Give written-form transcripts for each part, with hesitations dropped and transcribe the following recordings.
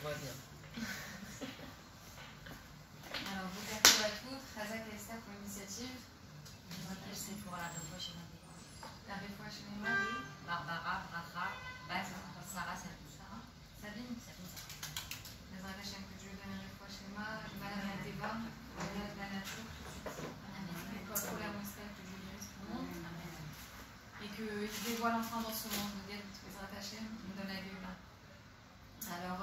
va bien. Alors, vous merci à toutes. Razak et Esther pour l'initiative. C'est pour la réfouach chez La réfouach chez Marie. Barbara, Bracha, Baz, Sarah, Sarah. Sabine. Les Hashem, que Dieu donne une réfouach chez Marie. Madame Teva. Madame de la nature. L'école pour la mosquée, que Dieu guérisse tout le monde. Et qu'il dévoile enfin dans ce monde. Les Hashem, nous donne la gueule. Alors,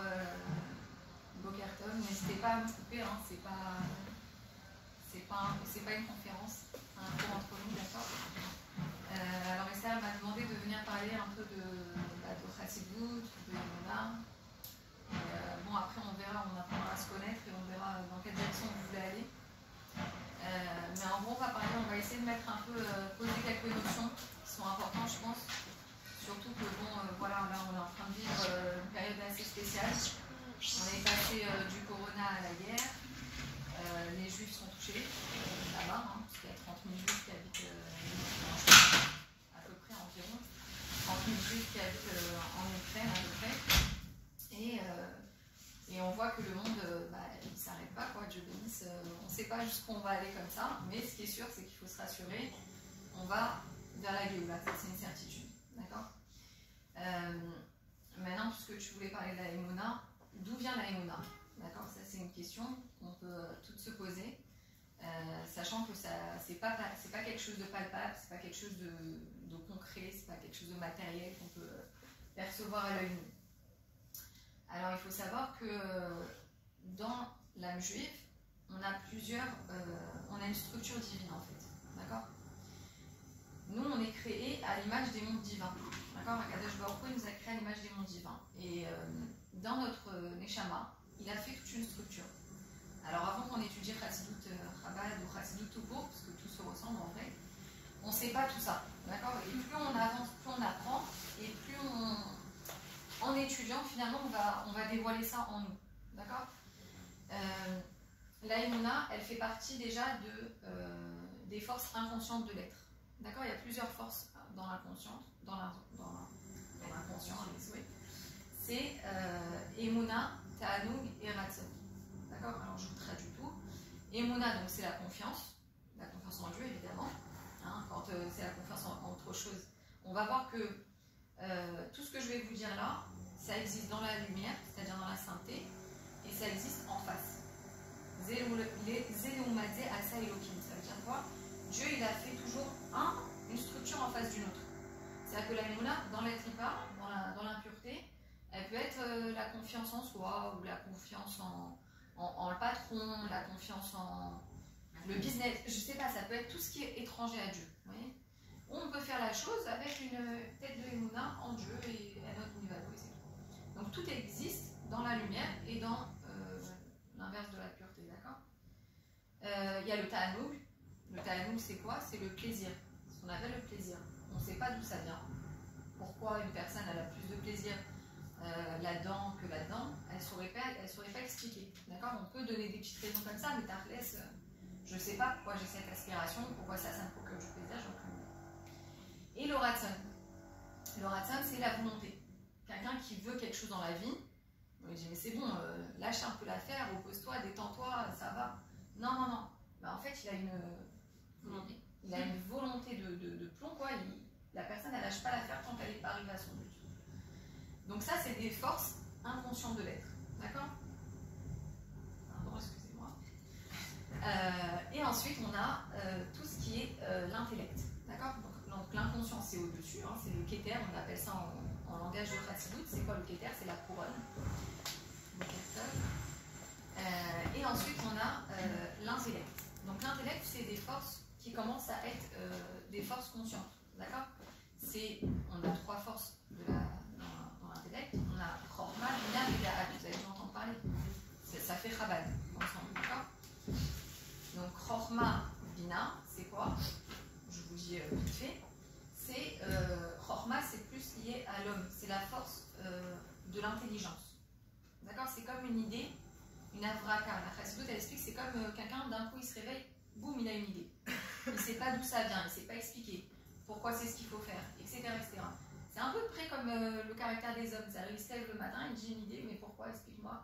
Bokerton, n'hésitez pas à me couper, hein, c'est pas une conférence, un cours entre nous, d'accord. Alors Esther m'a demandé de venir parler un peu de Chassidut, de Yona. Bon, après on verra, on apprendra à se connaître et on verra dans quelle direction vous voulez aller. Mais en gros, on va essayer de mettre un peu, poser quelques notions qui sont importantes, je pense. Surtout que bon, voilà, là on est en train de vivre une période assez spéciale. On est passé du corona à la guerre. Les juifs sont touchés là-bas, hein, parce qu'il y a 30 000 juifs qui habitent à peu près environ. 30 000 juifs qui habitent en Ukraine à peu près. Et on voit que le monde, il ne s'arrête pas, quoi, Dieu bénisse. On ne sait pas jusqu'où on va aller comme ça, mais ce qui est sûr, c'est qu'il faut se rassurer. On va vers la Géoula, ça c'est une certitude. D'accord. Maintenant, puisque tu voulais parler de la Emouna, d'où vient la Emouna? D'accord, ça c'est une question qu'on peut toutes se poser, sachant que c'est pas quelque chose de palpable, c'est pas quelque chose de concret, c'est pas quelque chose de matériel qu'on peut percevoir à l'œil nu. Alors il faut savoir que dans l'âme juive, on a une structure divine en fait, d'accord. Nous, on est créé à l'image des mondes divins. D'accord, Akadosh Baruch Hu nous a créé à l'image des mondes divins. Et dans notre Neshama, il a fait toute une structure. Alors avant qu'on étudie Chassidut Chabad ou Chassidut tout court, parce que tout se ressemble en vrai, on ne sait pas tout ça. D'accord. Et plus on avance, plus on apprend, et plus en étudiant, finalement, on va dévoiler ça en nous. D'accord. La Emouna, elle fait partie déjà des forces inconscientes de l'être. D'accord, il y a plusieurs forces dans l'inconscient, les souhaits. C'est Emouna, Ta'anoug et Ratzon. D'accord, alors je vous traduis tout. Emouna, donc c'est la confiance en Dieu évidemment. Hein, quand c'est la confiance en autre chose, on va voir que tout ce que je vais vous dire là, ça existe dans la lumière, c'est-à-dire dans la sainteté, et ça existe en face. Zeleumadze Asa Elohim, ça veut dire quoi? Dieu, il a fait toujours une structure en face d'une autre. C'est-à-dire que la Emouna, dans la tripa, dans l'impureté, elle peut être la confiance en soi, ou la confiance en le patron, la confiance en le business, je sais pas, ça peut être tout ce qui est étranger à Dieu. Vous voyez, on peut faire la chose avec une tête de Emouna en Dieu et à notre niveau. Donc tout existe dans la lumière et dans l'inverse de la pureté, d'accord. Il y a le Ta'anoug. Le Ta'anoug, c'est quoi? C'est le plaisir, ce qu'on appelle le plaisir. On ne sait pas d'où ça vient. Pourquoi une personne elle a plus de plaisir là-dedans que là-dedans, elle ne saurait pas expliquer. D'accord. On peut donner des petites raisons comme ça, mais Tarles, je ne sais pas pourquoi j'ai cette aspiration, pourquoi ça me procure du plaisir, j'en peux. Et le Ratzon. Le Ratzon, c'est la volonté. Quelqu'un qui veut quelque chose dans la vie, on lui dit mais c'est bon, lâche un peu l'affaire, repose-toi, détends-toi, ça va. Non. Ben, en fait, il a une volonté. Il a une volonté de plomb, quoi. La personne, elle lâche pas l'affaire tant qu'elle n'est pas arrivée à son but. Donc ça, c'est des forces inconscientes de l'être. D'accord. Pardon, excusez-moi. Et ensuite, on a tout ce qui est l'intellect. D'accord. Donc l'inconscient, c'est au-dessus, hein, c'est le Keter, on appelle ça en langage de Chassidut. C'est quoi le Keter? C'est la couronne. Et ensuite, on a l'intellect. Donc l'intellect, c'est des forces qui commencent à être des forces conscientes. D'accord. On a trois forces dans l'intellect. On a Chorma, Bina et Da'at. Vous avez dû entendre parler. Ça fait Chabad ensemble. D'accord. Donc Chorma, Bina, c'est quoi? Je vous dis vite fait. C'est Chorma, c'est plus lié à l'homme. C'est la force de l'intelligence. D'accord. C'est comme une idée. Une avraka, la Chassidut, elle explique, c'est comme quelqu'un, d'un coup, il se réveille, boum, il a une idée. Il ne sait pas d'où ça vient, il ne sait pas expliquer pourquoi c'est ce qu'il faut faire, etc. C'est un peu près comme le caractère des hommes. Il se lève le matin, il dit une idée, mais pourquoi? Explique-moi.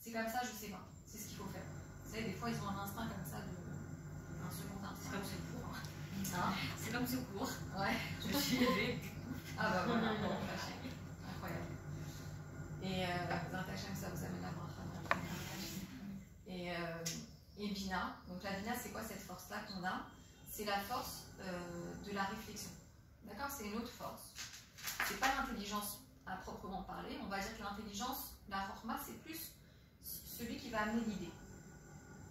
c'est comme ça, je sais pas. C'est ce qu'il faut faire. Vous savez, des fois, ils ont un instinct comme ça, un second instinct. C'est comme secours. Hein? C'est comme secours. Ouais. Je suis élevée. Ah bah voilà, incroyable. Et Hachem, ça vous amène la bracha. Et Bina, donc la Bina, c'est quoi cette force-là qu'on a? C'est la force de la réflexion. D'accord? C'est une autre force. C'est pas l'intelligence à proprement parler. On va dire que l'intelligence, la Chorma, c'est plus celui qui va amener l'idée.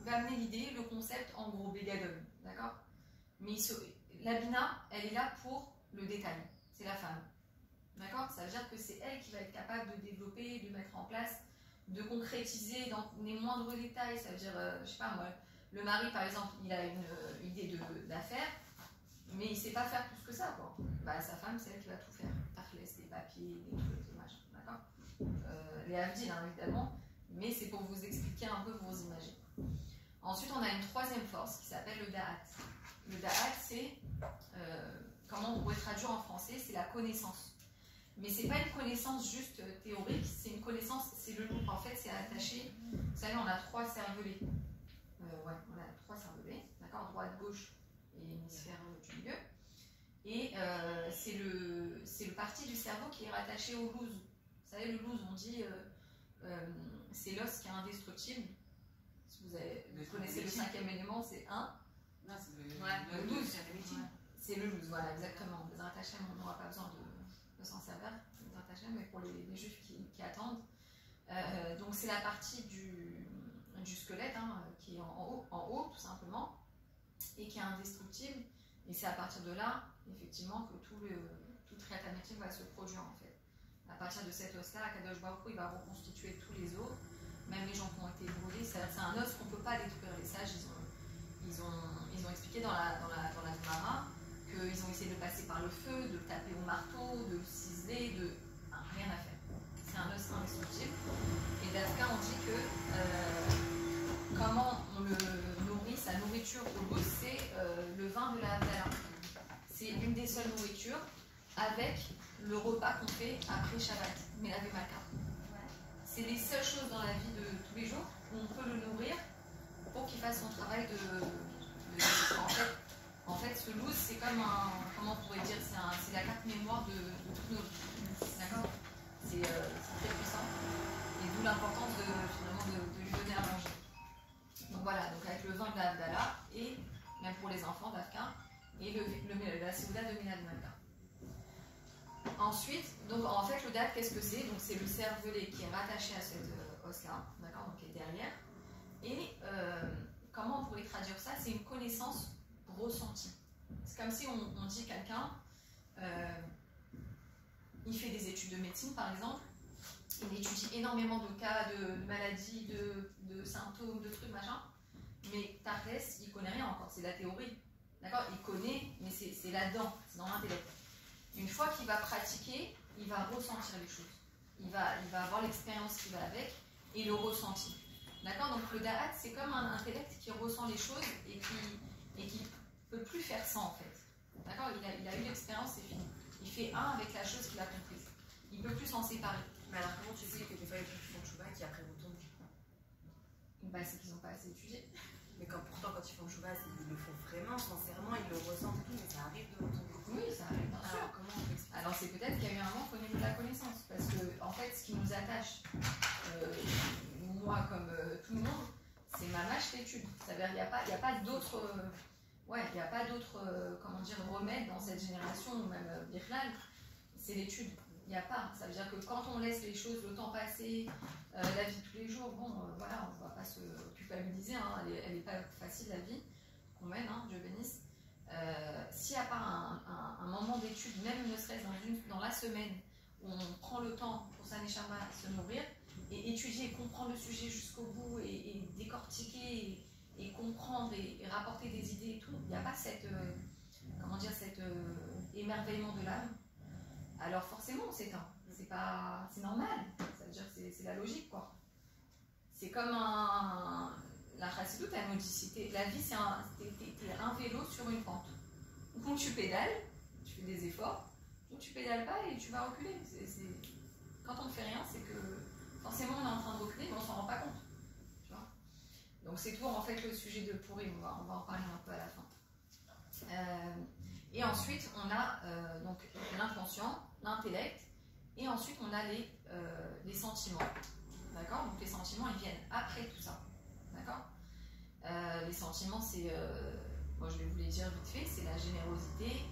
Il va amener l'idée, le concept, en gros, Bégadol. D'accord? Mais la Bina, elle est là pour le détail. C'est la femme. D'accord? Ça veut dire que c'est elle qui va être capable de développer, de mettre en place, de concrétiser dans les moindres détails. Ça veut dire, je sais pas moi, le mari par exemple, il a une idée d'affaires, mais il ne sait pas faire plus que ça, quoi. Bah, sa femme, c'est elle qui va tout faire. Tarlès, des papiers, des trucs, des machins. D'accord? Les Avdil, hein, évidemment, mais c'est pour vous expliquer un peu vos images. Ensuite, on a une troisième force qui s'appelle le Da'at. Le Da'at, c'est, comment on pourrait traduire en français, c'est la connaissance. Mais c'est pas une connaissance juste théorique, c'est une connaissance, c'est le loup. En fait, c'est attaché. Vous savez, on a 3 cervelets. Ouais, on a 3 cervelets, d'accord, droite, gauche et hémisphère du milieu. Et c'est le parti du cerveau qui est rattaché au loose. Vous savez, le loose, on dit, c'est l'os qui est indestructible. Si vous connaissez le 5e élément, c'est 1. Non, c'est le loose. C'est le loose, voilà, exactement. Les rattachés, on n'aura pas besoin de s'en servir, mais pour les juifs qui attendent. Donc c'est la partie du squelette hein, qui est en haut tout simplement et qui est indestructible, et c'est à partir de là effectivement que tout triatamétique va se produire en fait. À partir de cet os là, Akadosh Baruch Hu, il va reconstituer tous les os, même les gens qui ont été brûlés. C'est un os qu'on ne peut pas détruire. Les sages ils ont expliqué dans la Gemara qu'ils ont essayé de passer par le feu, de taper au marteau, de ciseler, rien à faire. C'est un os indestructible. Et d'Afka, on dit que comment on le nourrit, sa nourriture au goût, c'est le vin de la Havdalah. C'est une des seules nourritures avec le repas qu'on fait après Shabbat, mais la Malka. C'est les seules choses dans la vie de tous les jours où on peut le nourrir pour qu'il fasse son travail en fait, ce loose, c'est comme comment on pourrait dire, c'est la carte mémoire de toute notre vie. D'accord? C'est très puissant. Et d'où l'importance de lui donner à manger. Donc voilà, donc avec le vin de la Havdalah, et même pour les enfants d'Afka, et la Séouda de Milad Malka. Ensuite, donc en fait, le date, qu'est-ce que c'est? Donc c'est le cervelet qui est rattaché à cette os-là, d'accord, donc qui est derrière. Et comment on pourrait traduire ça? C'est une connaissance ressentie. C'est comme si on dit quelqu'un, il fait des études de médecine par exemple, il étudie énormément de cas, de maladies, de symptômes, de trucs, machin, mais Tarès, il connaît rien encore, c'est la théorie. D'accord? Il connaît, mais c'est là-dedans, c'est dans l'intellect. Une fois qu'il va pratiquer, il va ressentir les choses. Il va avoir l'expérience qui va avec et le ressenti. D'accord? Donc le Da'at, c'est comme un intellect qui ressent les choses et qui ne peut plus faire sans en fait. D'accord? Il a eu l'expérience, c'est fini. Il fait un avec la chose qu'il a comprise. Il ne peut plus s'en séparer. Mais alors comment tu sais que des fois les gens qui font chouba qui après retombent? Bah, c'est qu'ils n'ont pas assez étudié. Mais pourtant quand ils font chouba, ils le font vraiment, sincèrement, ils le ressentent et tout, mais ça arrive de retomber. Oui, ça arrive, bien sûr. Comment on explique? Alors c'est peut-être qu'il y a eu un manque au niveau de la connaissance. Parce que en fait, ce qui nous attache, moi comme tout le monde, c'est ma mâche d'études. C'est-à-dire qu'il n'y a pas d'autres... il n'y a pas d'autres remèdes dans cette génération, ou même Birlal, c'est l'étude. Il n'y a pas. Ça veut dire que quand on laisse les choses, le temps passer, la vie de tous les jours, bon, voilà, on ne va pas se culpabiliser, hein, elle n'est pas facile la vie qu'on mène, hein, Dieu bénisse. S'il n'y a pas un moment d'étude, même ne serait-ce dans la semaine, où on prend le temps pour sa neshama se nourrir, et étudier, comprendre le sujet jusqu'au bout, et décortiquer, et comprendre, et rapporter des idées et tout, il n'y a pas cet émerveillement de l'âme. Alors forcément on s'éteint, c'est normal, ça veut dire que c'est la logique quoi. C'est comme la chassidoute, elle nous dit, la vie c'est un vélo sur une pente. Donc tu pédales, tu fais des efforts, donc tu pédales pas et tu vas reculer. Quand on ne fait rien, c'est que forcément on est en train de reculer mais on s'en rend pas compte. Donc c'est tout en fait le sujet de Purim, on va en parler un peu à la fin. Et ensuite on a donc l'inconscient, l'intellect, et ensuite on a les sentiments. D'accord? Donc les sentiments ils viennent après tout ça. D'accord? Les sentiments c'est, moi je vais vous les dire vite fait, c'est la générosité,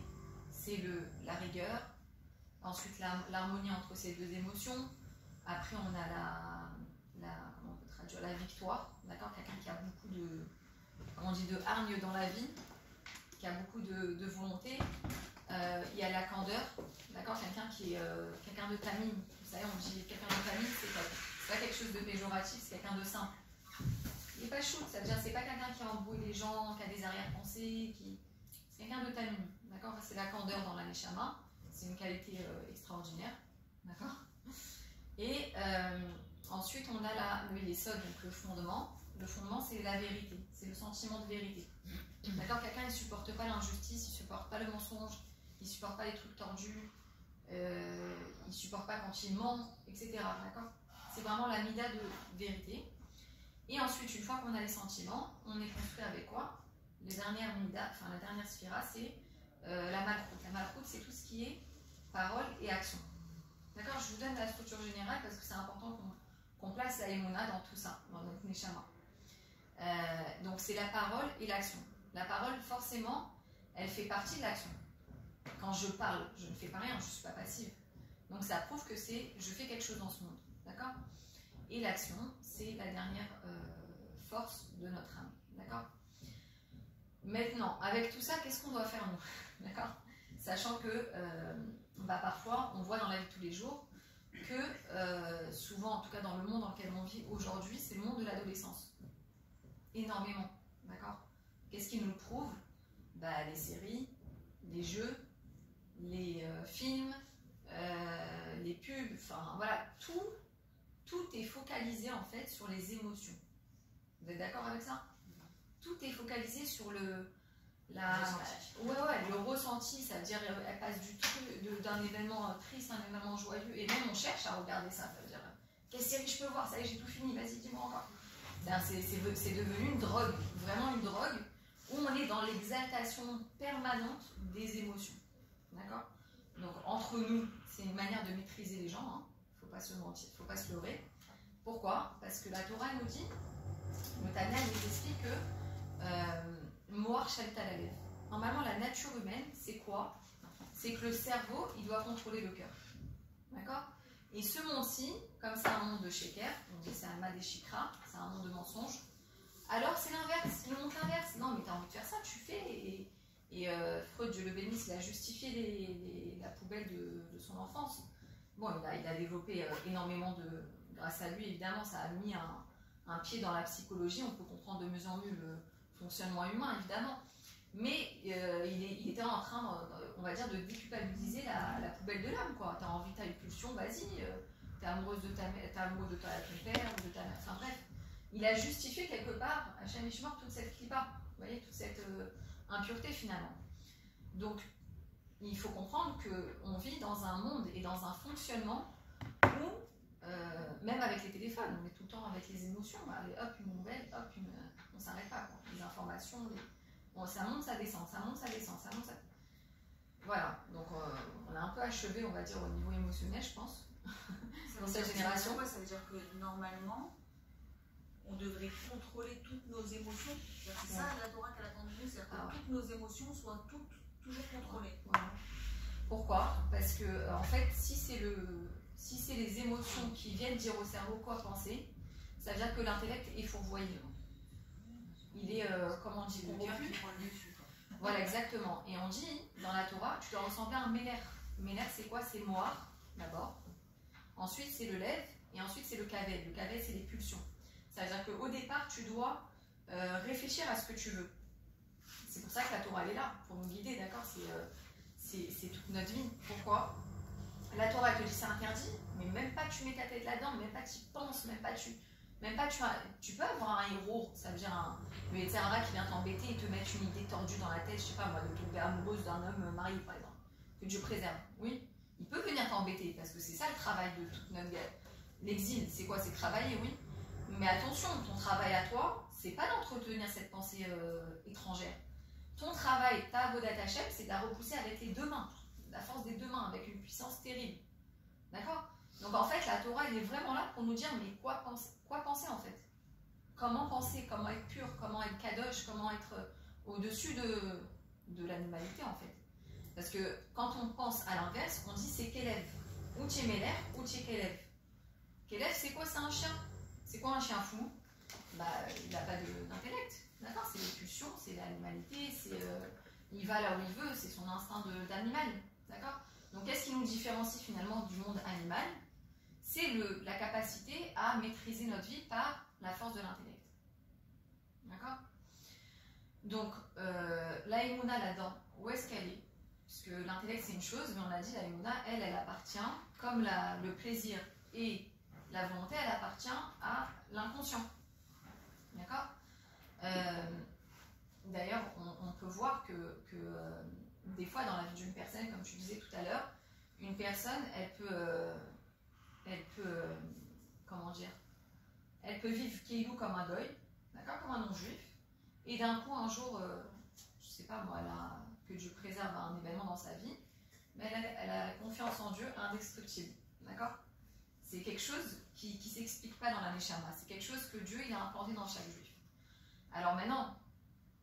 c'est la rigueur, ensuite l'harmonie entre ces deux émotions. Après on a on peut traduire la victoire, d'accord? Quelqu'un qui a beaucoup de, comment on dit, de hargne dans la vie, qui a beaucoup de volonté. Il y a la candeur, d'accord? Quelqu'un qui est quelqu'un de tamime. Vous savez, on dit quelqu'un de tamime, c'est pas quelque chose de péjoratif, c'est quelqu'un de simple. Il n'est pas chou, ça veut dire c'est pas quelqu'un qui embrouille les gens, qui a des arrière-pensées, c'est quelqu'un de tamime, d'accord? C'est la candeur dans la neshama, c'est une qualité extraordinaire, d'accord? Et ensuite on a le yesod, donc le fondement. Le fondement c'est la vérité, c'est le sentiment de vérité. D'accord? Quelqu'un il ne supporte pas l'injustice, il ne supporte pas le mensonge, il ne supporte pas les trucs tordus, il ne supporte pas quand il ment, etc. D'accord? C'est vraiment la mida de vérité. Et ensuite, une fois qu'on a les sentiments, on est construit avec quoi? La dernière sphira, c'est la malchoute. La malchoute, c'est tout ce qui est parole et action. D'accord? Je vous donne la structure générale parce que c'est important qu'on place la émouna dans tout ça, dans notre neshama. Donc, c'est la parole et l'action. La parole, forcément, elle fait partie de l'action. Quand je parle, je ne fais pas rien, je ne suis pas passive. Donc, ça prouve que je fais quelque chose dans ce monde. D'accord? Et l'action, c'est la dernière force de notre âme. D'accord? Maintenant, avec tout ça, qu'est-ce qu'on doit faire nous? D'accord? Sachant que parfois, on voit dans la vie de tous les jours que souvent, en tout cas dans le monde dans lequel on vit aujourd'hui, c'est le monde de l'adolescence. Énormément. D'accord? Qu'est-ce qui nous le prouve? Les séries, les jeux, les films, les pubs, enfin voilà, tout est focalisé en fait sur les émotions. Vous êtes d'accord avec ça? Tout est focalisé sur le ressenti, ça veut dire elle passe d'un événement triste à un événement joyeux, et même on cherche à regarder ça, ça veut dire quelle série je peux voir, ça y est j'ai tout fini, vas-y dis-moi encore. C'est devenu une drogue, vraiment une drogue, où on est dans l'exaltation permanente des émotions. D'accord? Donc entre nous, c'est une manière de maîtriser les gens, hein. Faut pas se mentir, faut pas se leurrer. Pourquoi? Parce que la Torah nous dit, le Tanya nous explique que Moar Shalta Lalev. Normalement, la nature humaine, c'est quoi? C'est que le cerveau, il doit contrôler le cœur. D'accord? Et ce monde-ci, comme c'est un monde de sheker, on dit c'est un madeshikra, c'est un monde de mensonges, alors c'est l'inverse, il nous montre l'inverse. Non, mais tu as envie de faire ça, tu fais. Et Freud, Dieu le bénisse, il a justifié la poubelle de son enfance. Bon, il a développé énormément grâce à lui, évidemment, ça a mis un pied dans la psychologie, on peut comprendre de mieux en mieux le fonctionnement humain, évidemment. Mais il était en train, on va dire, de déculpabiliser la poubelle de l'âme, quoi. T'as envie, t'as une pulsion, vas-y, t'es amoureuse de ton père ou de ta mère, enfin bref. Il a justifié quelque part, Hachem Ishmor, toute cette clipa, vous voyez, toute cette impureté finalement. Donc, il faut comprendre qu'on vit dans un monde et dans un fonctionnement où, même avec les téléphones, on est tout le temps avec les émotions, allez, hop, une nouvelle, hop, on ne s'arrête pas, quoi. Les informations, bon, ça monte, ça descend, ça monte, ça descend, ça monte, ça... Voilà, donc on a un peu achevé, on va dire, au niveau émotionnel, je pense, dans cette génération. Ça veut dire que normalement, on devrait contrôler toutes nos émotions. C'est ça la Torah qu'elle attend de nous, c'est-à-dire que toutes nos émotions soient toujours contrôlées. Voilà. Pourquoi? Parce que en fait, si c'est les émotions qui viennent dire au cerveau quoi penser, ça veut dire que l'intellect est fourvoyé. Il est, comment on dit, corrompu. Voilà, exactement. Et on dit, dans la Torah, tu dois ressembler à un méler. Méler, c'est quoi? C'est Moar, d'abord. Ensuite, c'est le lève. Et ensuite, c'est le kavel. Le kavel, c'est les pulsions. Ça veut dire qu'au départ, tu dois réfléchir à ce que tu veux. C'est pour ça que la Torah, elle est là, pour nous guider, d'accord? C'est toute notre vie. Pourquoi? La Torah te dit c'est interdit, mais même pas tu mets ta tête là-dedans, même pas tu y penses, tu peux avoir un héros, ça veut dire le Yetzirah qui vient t'embêter et te mettre une idée tordue dans la tête, je sais pas moi, de tomber amoureuse d'un homme marié par exemple, que Dieu préserve. Oui, il peut venir t'embêter parce que c'est ça le travail de toute notre guerre. L'exil, c'est quoi? C'est travailler, oui. Mais attention, ton travail à toi, c'est pas d'entretenir cette pensée étrangère. Ton travail, ta Avodat Hashem, c'est de la repousser avec les deux mains, la force des deux mains, avec une puissance terrible. D'accord? Donc en fait, la Torah, elle est vraiment là pour nous dire, mais quoi penser en fait? Comment penser, comment être pur, comment être kadosh, comment être au-dessus de l'animalité en fait. Parce que quand on pense à l'inverse, on dit c'est Kelev. Ou tu es Méler, ou tu es Kelev. Kelev, c'est quoi? C'est un chien. C'est quoi un chien fou? Bah, il n'a pas d'intellect. D'accord? C'est les pulsions, c'est l'animalité, il va là où il veut, c'est son instinct d'animal. D'accord? Donc qu'est-ce qui nous différencie finalement du monde animal? C'est la capacité à maîtriser notre vie par la force de l'intellect. D'accord? Donc, la Emouna là-dedans, où est-ce qu'elle est? Parce que l'intellect c'est une chose, mais on a dit la Emouna, elle appartient, comme le plaisir et la volonté, elle appartient à l'inconscient. D'accord? D'ailleurs, on peut voir que des fois dans la vie d'une personne, comme tu disais tout à l'heure, une personne, elle peut comment dire, elle peut vivre Keilou comme un goy, d'accord, comme un non-juif, et d'un coup, un jour, je sais pas moi, que Dieu préserve un événement dans sa vie, mais elle a la confiance en Dieu indestructible, d'accord? C'est quelque chose qui ne s'explique pas dans la Neshama, c'est quelque chose que Dieu il a implanté dans chaque juif. Alors maintenant,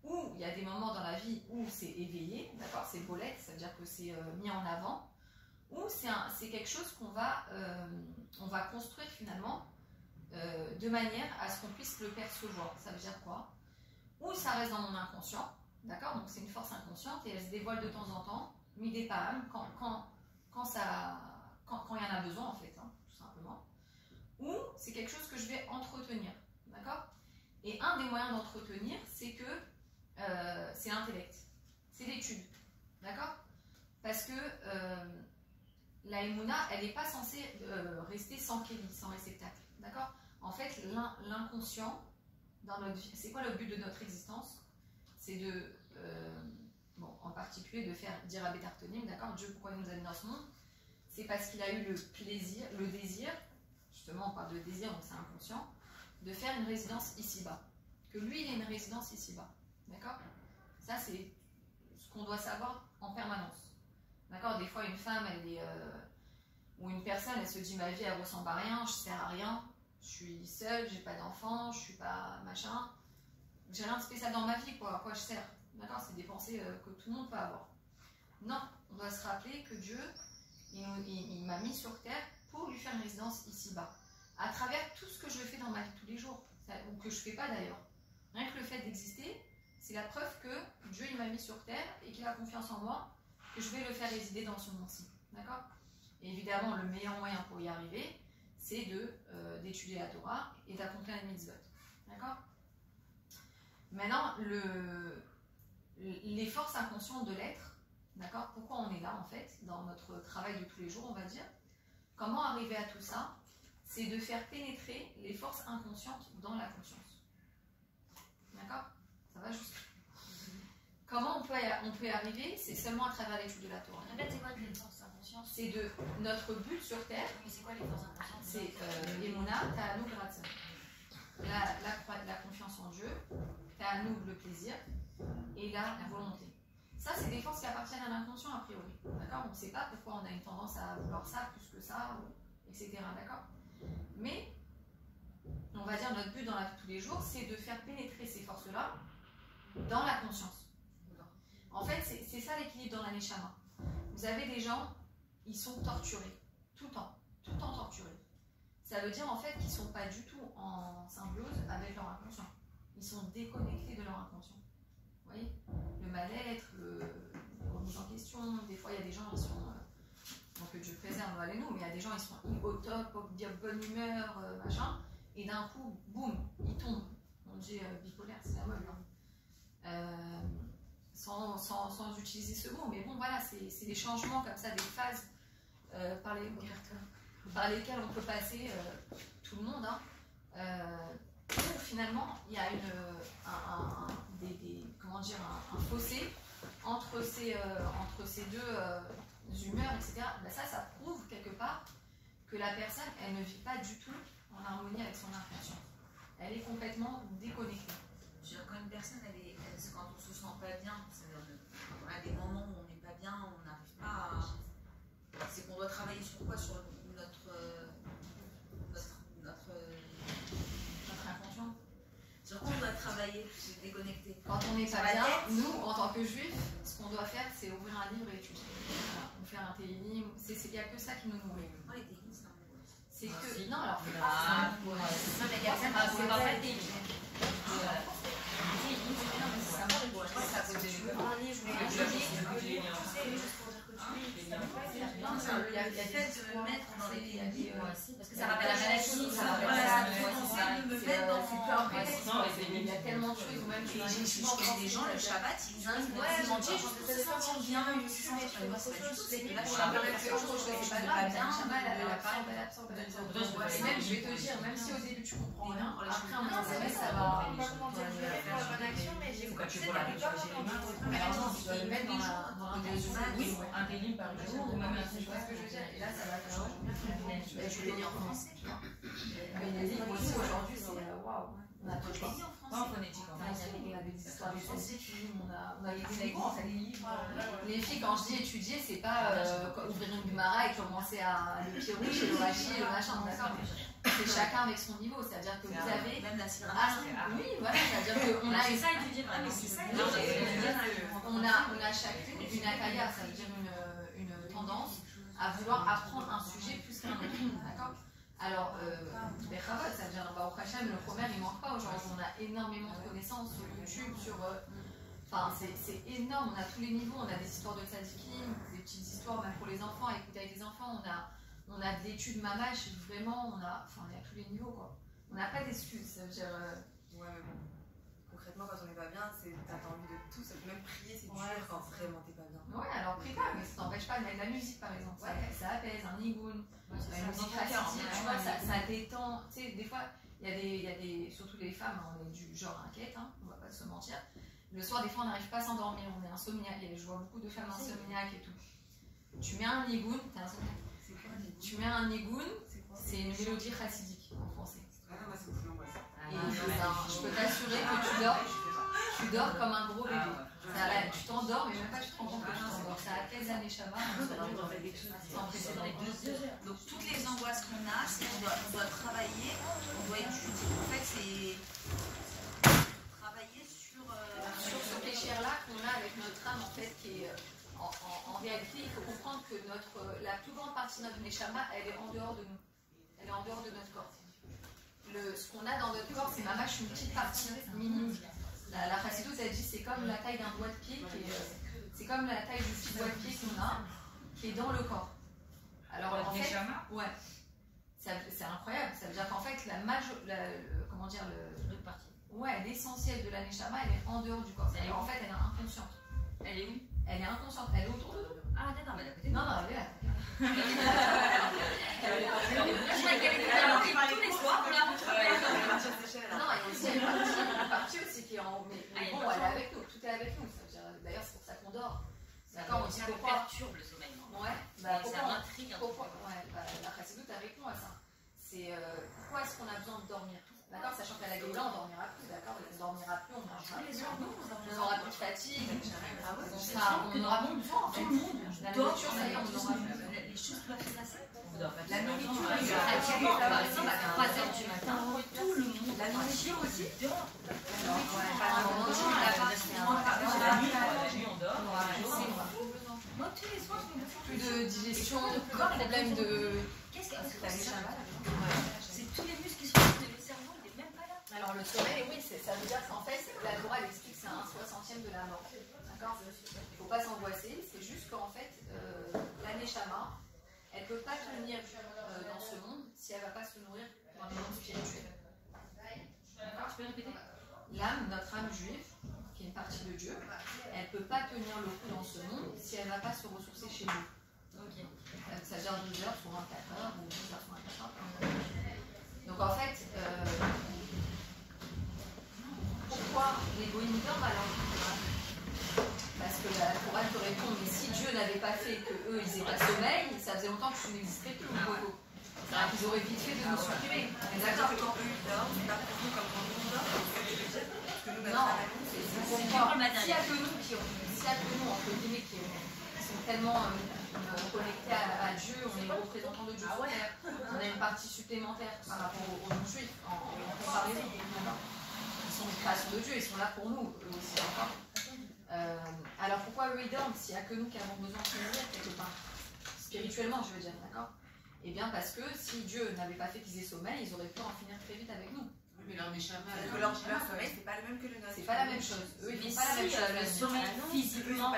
où il y a des moments dans la vie où c'est éveillé, d'accord, c'est bolette, ça veut dire que c'est mis en avant, ou c'est quelque chose on va construire finalement de manière à ce qu'on puisse le percevoir. Ça veut dire quoi? Ou ça reste dans mon inconscient, d'accord, donc c'est une force inconsciente et elle se dévoile de temps en temps, midé pa'am, quand il y en a besoin en fait, hein, tout simplement. Ou c'est quelque chose que je vais entretenir, d'accord. Et un des moyens d'entretenir, c'est que c'est l'intellect, c'est l'étude, d'accord. Parce que la Emouna, elle n'est pas censée rester sans kéli, sans réceptacle, d'accord. En fait, l'inconscient, dans notre vie, c'est quoi le but de notre existence? C'est en particulier de faire dire à Bétartonim, d'accord, Dieu, pourquoi il nous a mis dans ce monde? C'est parce qu'il a eu le plaisir, le désir, justement on parle de désir, donc c'est inconscient, de faire une résidence ici-bas. Que lui, il ait une résidence ici-bas, d'accord. Ça, c'est ce qu'on doit savoir en permanence, d'accord. Des fois, une femme, ou une personne, elle se dit, ma vie, elle ressemble à rien, je sers à rien, je suis seule, j'ai pas d'enfant, je suis pas machin, j'ai rien de spécial dans ma vie, quoi, à quoi je sers, d'accord. C'est des pensées que tout le monde peut avoir. Non, on doit se rappeler que Dieu, il m'a mis sur terre pour lui faire une résidence ici-bas, à travers tout ce que je fais dans ma vie tous les jours, ou que je fais pas d'ailleurs. Rien que le fait d'exister, c'est la preuve que Dieu il m'a mis sur terre et qu'il a confiance en moi, que je vais le faire résider dans ce monde-ci, d'accord. Et évidemment, le meilleur moyen pour y arriver, c'est d'étudier la Torah et d'accomplir les mitzvot, d'accord. Maintenant, les forces inconscientes de l'être, d'accord, pourquoi on est là en fait, dans notre travail de tous les jours, on va dire, comment arriver à tout ça, c'est de faire pénétrer les forces inconscientes dans la conscience. D'accord? Ça va juste. Comment on peut y arriver? C'est seulement à travers l'étude de la Torah. En fait, c'est quoi les forces inconscientes? C'est de notre but sur Terre. Mais c'est quoi les forces inconscientes? C'est Emouna, Ta'anu, Gratzon. La confiance en Dieu, Ta'anu, le plaisir, et la volonté. Ça, c'est des forces qui appartiennent à l'inconscient a priori. D'accord? On ne sait pas pourquoi on a une tendance à vouloir ça plus que ça, etc. D'accord? Mais, on va dire, notre but dans la vie de tous les jours, c'est de faire pénétrer ces forces-là dans la conscience. En fait, c'est ça l'équilibre dans la Neshama. Vous avez des gens, ils sont torturés, tout le temps torturés. Ça veut dire en fait qu'ils ne sont pas du tout en symbiose avec leur inconscient. Ils sont déconnectés de leur inconscient. Vous voyez? Le mal-être, le remise en question, des fois il y a des gens qui sont... donc Dieu préserve, allez-nous, mais il y a des gens qui sont au top, bonne humeur, machin, et d'un coup, boum, ils tombent. On dit bipolaire, c'est la mode. Sans utiliser ce mot, mais bon voilà, c'est des changements comme ça, des phases par lesquelles on peut passer tout le monde, hein. Où finalement il y a un fossé entre ces deux humeurs, etc. Ben ça prouve quelque part que la personne, elle ne vit pas du tout en harmonie avec son inconscient. Elle est complètement déconnectée. quand une personne, quand on se sent pas bien, on a des moments où on n'est pas bien, on n'arrive pas à... C'est qu'on doit travailler sur quoi? Sur notre inconscient. Sur quoi on doit travailler pour se déconnecter? Quand on n'est pas bien, nous, en tant que juifs, ce qu'on doit faire, c'est ouvrir un livre et étudier. Voilà, on fait un télim, il n'y a que ça qui nous nourrit. Oh, les télim, c'est un mot. C'est que... Non, alors, c'est pas... Non, mais il y a ça, c'est pas le télim. Il y a le fait de me mettre dans les télim parce que ça rappelle la maladie, ça rappelle il y a tellement de choses, même je connais des gens, le Shabbat, ils disent manger juste pour se sentir bien, je suis là, je suis un peu et même, je vais te dire, même si au début tu comprends rien, après un moment donné, ça va. Je vais faire la bonne action, mais j'ai compris que la plupart du temps, tu dois le mettre dans un télim par jour, ou même un tu vois ce que je veux dire? Et là, ça va te changer. Je l'ai mis en français, tu vois. Mais les livres aussi, aujourd'hui, c'est waouh. On a tout le temps. Pas en phonétique, en fait. On a des histoires de films, on a les livres. Les filles, quand je dis étudier, c'est pas ouvrir une Gemara et commencer à le pirouche et le rachi et le machin, d'accord? C'est chacun avec son niveau, c'est-à-dire que vous avez. Même la sirène. Oui, voilà, c'est-à-dire qu'on a. C'est ça étudier, mais c'est ça. On a chacune une akaya, ça veut dire une tendance à vouloir apprendre un sujet plus qu'un autre, d'accord? Alors, Bechavot, ça veut dire, au Hachem, le Chomer, il ne manque pas aujourd'hui. On a énormément de connaissances sur YouTube, enfin, c'est énorme, on a tous les niveaux, on a des histoires de tzadikim, des petites histoires, même pour les enfants, à écouter avec les enfants, on a de l'étude mamash, vraiment, on a tous les niveaux, quoi. On n'a pas d'excuses, ça veut dire... Ouais, mais bon, concrètement, quand on n'est pas bien, t'as envie de tout, même prier, c'est dur quand vraiment t'es pas bien. Ouais, alors prie pas, mais ça t'empêche pas de mettre de la musique, par exemple, ça apaise, un nigoun. Une musique classique, tu vois, ça détend. Tu sais, des fois, il y a des surtout les femmes, on est du genre inquiète, hein, on va pas se mentir. Le soir, des fois, on n'arrive pas à s'endormir, on est insomniaque. Je vois beaucoup de femmes insomniaques et tout. Tu mets un nigoun, t'es insomniaque. Tu mets un nigoun, c'est une mélodie chassidique en français. Et je peux t'assurer que tu dors comme un gros bébé. Tu t'endors, mais même pas tu te rends compte que tu t'endors. Ça apaise la neshama. Donc toutes les angoisses qu'on a, on doit travailler, on doit étudier. En fait, c'est travailler sur ce péché-là qu'on a avec notre âme, en fait, qui est en réalité, il faut comprendre que la plus grande partie de notre neshama, elle est en dehors de nous. Elle est en dehors de notre corps. Ce qu'on a dans notre corps, c'est mamache une petite partie minime. La chassidoute, elle dit c'est comme la taille d'un doigt de pied, c'est comme la taille du petit doigt de pied qu'on a, qui est dans le corps. Alors en fait, ouais, c'est incroyable. Ça veut dire qu'en fait, comment dire, l'essentiel de la neshama, elle est en dehors du corps. C'est-à-dire en fait, elle est inconsciente. Elle est où? Elle est inconsciente. Elle est autour de nous. Ah d'accord, mais à côté. Non, elle est là. Je crois qu'elle était là tous les soirs pour la retrouver. Non, il y a aussi une partie aussi qui est en. Mais bon, elle est avec nous, tout est avec nous. D'ailleurs, c'est pour ça qu'on dort. D'accord, on dit pourquoi. Perturbe le sommeil. Ouais, ça m'intrigue. Ouais, la chassidoute avec moi, ça. C'est pourquoi est-ce qu'on a besoin de dormir? D'accord, sachant qu'à la Géoula, on dormira plus, d'accord? On dormira plus, on mangera plus. On n'aura plus de fatigue. On n'aura plus besoin, en fait. La nourriture, ça y est, on n'aura plus. Les choses doivent se passer. La nourriture, par exemple, à 3h du matin, tout le monde. La nourriture aussi. Moi, tous les soirs, je me sens plus de digestion, problème de. Qu'est-ce que c'est tous les muscles qui sont de le cerveau, il n'est même pas là. Alors le sommeil, oui, ça veut dire qu'en fait, la Torah elle explique que c'est 1/60 de la mort. D'accord? Il ne faut pas s'angoisser, c'est juste qu'en fait, la neshama, elle ne peut pas tenir dans ce monde si elle ne va pas se nourrir dans le monde spirituel. D'accord? Tu peux répéter? L'âme, notre âme juive, qui est une partie de Dieu, elle ne peut pas tenir le coup dans ce monde si elle ne va pas se ressourcer chez Dieu. Ok. Ça veut dire 12 heures sur 24 heures ou 12 heures sur 24 heures. Donc en fait, pourquoi les goïms dorment alors? Parce que la Torah te répond, mais si Dieu n'avait pas fait qu'eux ils aient pas de sommeil, ça faisait longtemps que tu n'existais plus au Bogo. Ils auraient vite fait de nous supprimer. D'accord, quand eux ils dorment, c'est pas pour nous comme quand nous on dort. que nous, Non, c'est c'est pour pourquoi. le matériel. S'il n'y a que nous, entre guillemets, qui sont tellement connectés à Dieu, on est les représentants de Dieu sur terre, on a une partie supplémentaire par rapport aux non-juifs en comparaison. Ils sont une création de Dieu, ils sont là pour nous, eux aussi, d'accord. Alors pourquoi eux ils dorment s'il n'y a que nous qui avons besoin de se nourrir quelque part? Spirituellement, je veux dire, d'accord? Eh bien parce que si Dieu n'avait pas fait qu'ils aient sommeil, ils auraient pu en finir très vite avec nous. Mais leur neshama, leur sommeil, c'est pas le même que le nôtre. C'est pas la même chose. Eux, ils Mais font pas la même si, chose. le sommeil physiquement,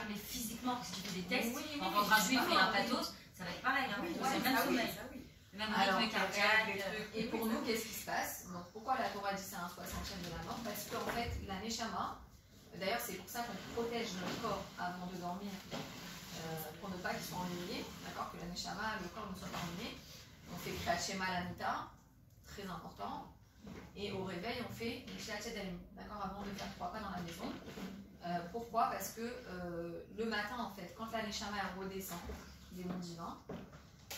mais physiquement, parce que tu fais des tests, quand un juif et un pathos, ça va être pareil, hein, c'est le même sommeil. Le même rythme cardiaque. Et pour nous, qu'est-ce qui se passe? Donc, pourquoi la Torah dit c'est un 60e de la mort? Parce qu'en fait, la neshama, d'ailleurs, c'est pour ça qu'on protège notre corps avant de dormir, pour ne pas qu'il soit ennuyé, d'accord? Que la neshama, le corps ne soit pas ennuyé. On fait Kriyat Shema Lamita, très important. Et au réveil, on fait Netilat Yadayim, d'accord, avant de faire 3 pas dans la maison. Pourquoi? Parce que le matin, en fait, quand la neshama redescend des mondes divins,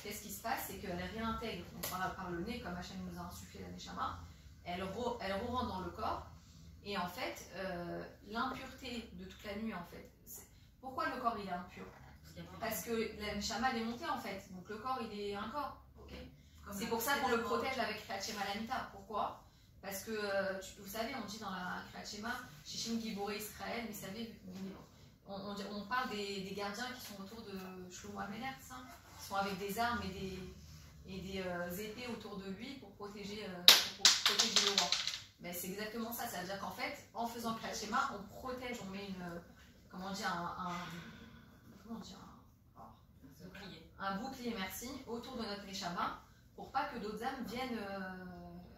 qu'est-ce qui se passe? C'est qu'elle réintègre, donc par le nez, comme Hachem nous a insufflé la neshama, elle re-rentre dans le corps. Et en fait, l'impureté de toute la nuit, en fait, pourquoi le corps il est impur? Parce que la neshama elle est montée, en fait, donc le corps il est un corps. C'est pour ça qu'on le protège avec Kriyat Shema Lamita. Pourquoi? Parce que, vous savez, on dit dans la Kriyat Shema, Shishim Giborei Israël, mais vous savez, on parle des gardiens qui sont autour de Shlomo HaMelech, qui sont avec des armes et des épées autour de lui pour protéger le roi. Mais c'est exactement ça, ça veut dire qu'en fait, en faisant Kriyat Shema, on protège, on met un bouclier, merci, autour de notre neshama, pour pas que d'autres âmes viennent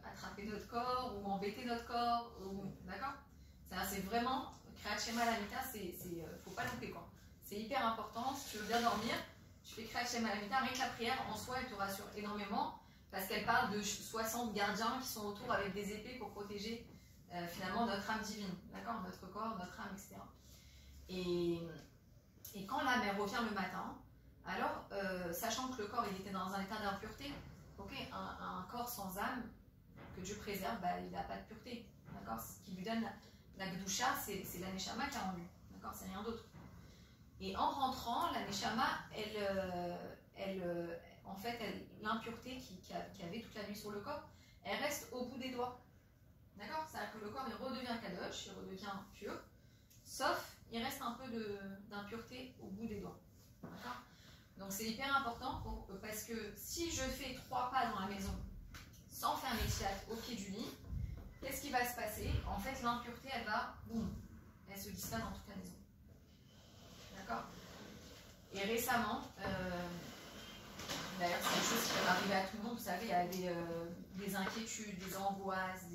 attraper notre corps ou embêter notre corps, d'accord? C'est vraiment, Kriyat Shema Lamita, faut pas louper quoi. C'est hyper important, si tu veux bien dormir, tu fais Kriyat Shema Lamita, rien que la prière en soi, elle te rassure énormément, parce qu'elle parle de 60 gardiens qui sont autour avec des épées pour protéger finalement notre âme divine, d'accord? Notre corps, notre âme, etc. Et quand l'âme elle revient le matin, alors, sachant que le corps il était dans un état d'impureté, un corps sans âme, que Dieu préserve, il n'a pas de pureté. D'accord? Ce qui lui donne la Gdusha, c'est la Neshama qui a en lui. D'accord? C'est rien d'autre. Et en rentrant, la Neshama, en fait, l'impureté qu'il y avait toute la nuit sur le corps, elle reste au bout des doigts. D'accord? C'est-à-dire que le corps il redevient kadosh, il redevient pur, sauf il reste un peu d'impureté au bout des doigts. D'accord? Donc c'est hyper important parce que si je fais 3 pas dans la maison sans faire mes tiats au pied du lit, qu'est-ce qui va se passer? En fait, l'impureté, elle va, boum, elle se disperse dans toute la maison. D'accord? Et récemment, d'ailleurs c'est quelque chose qui va arriver à tout le monde, vous savez, il y a des inquiétudes, des angoisses,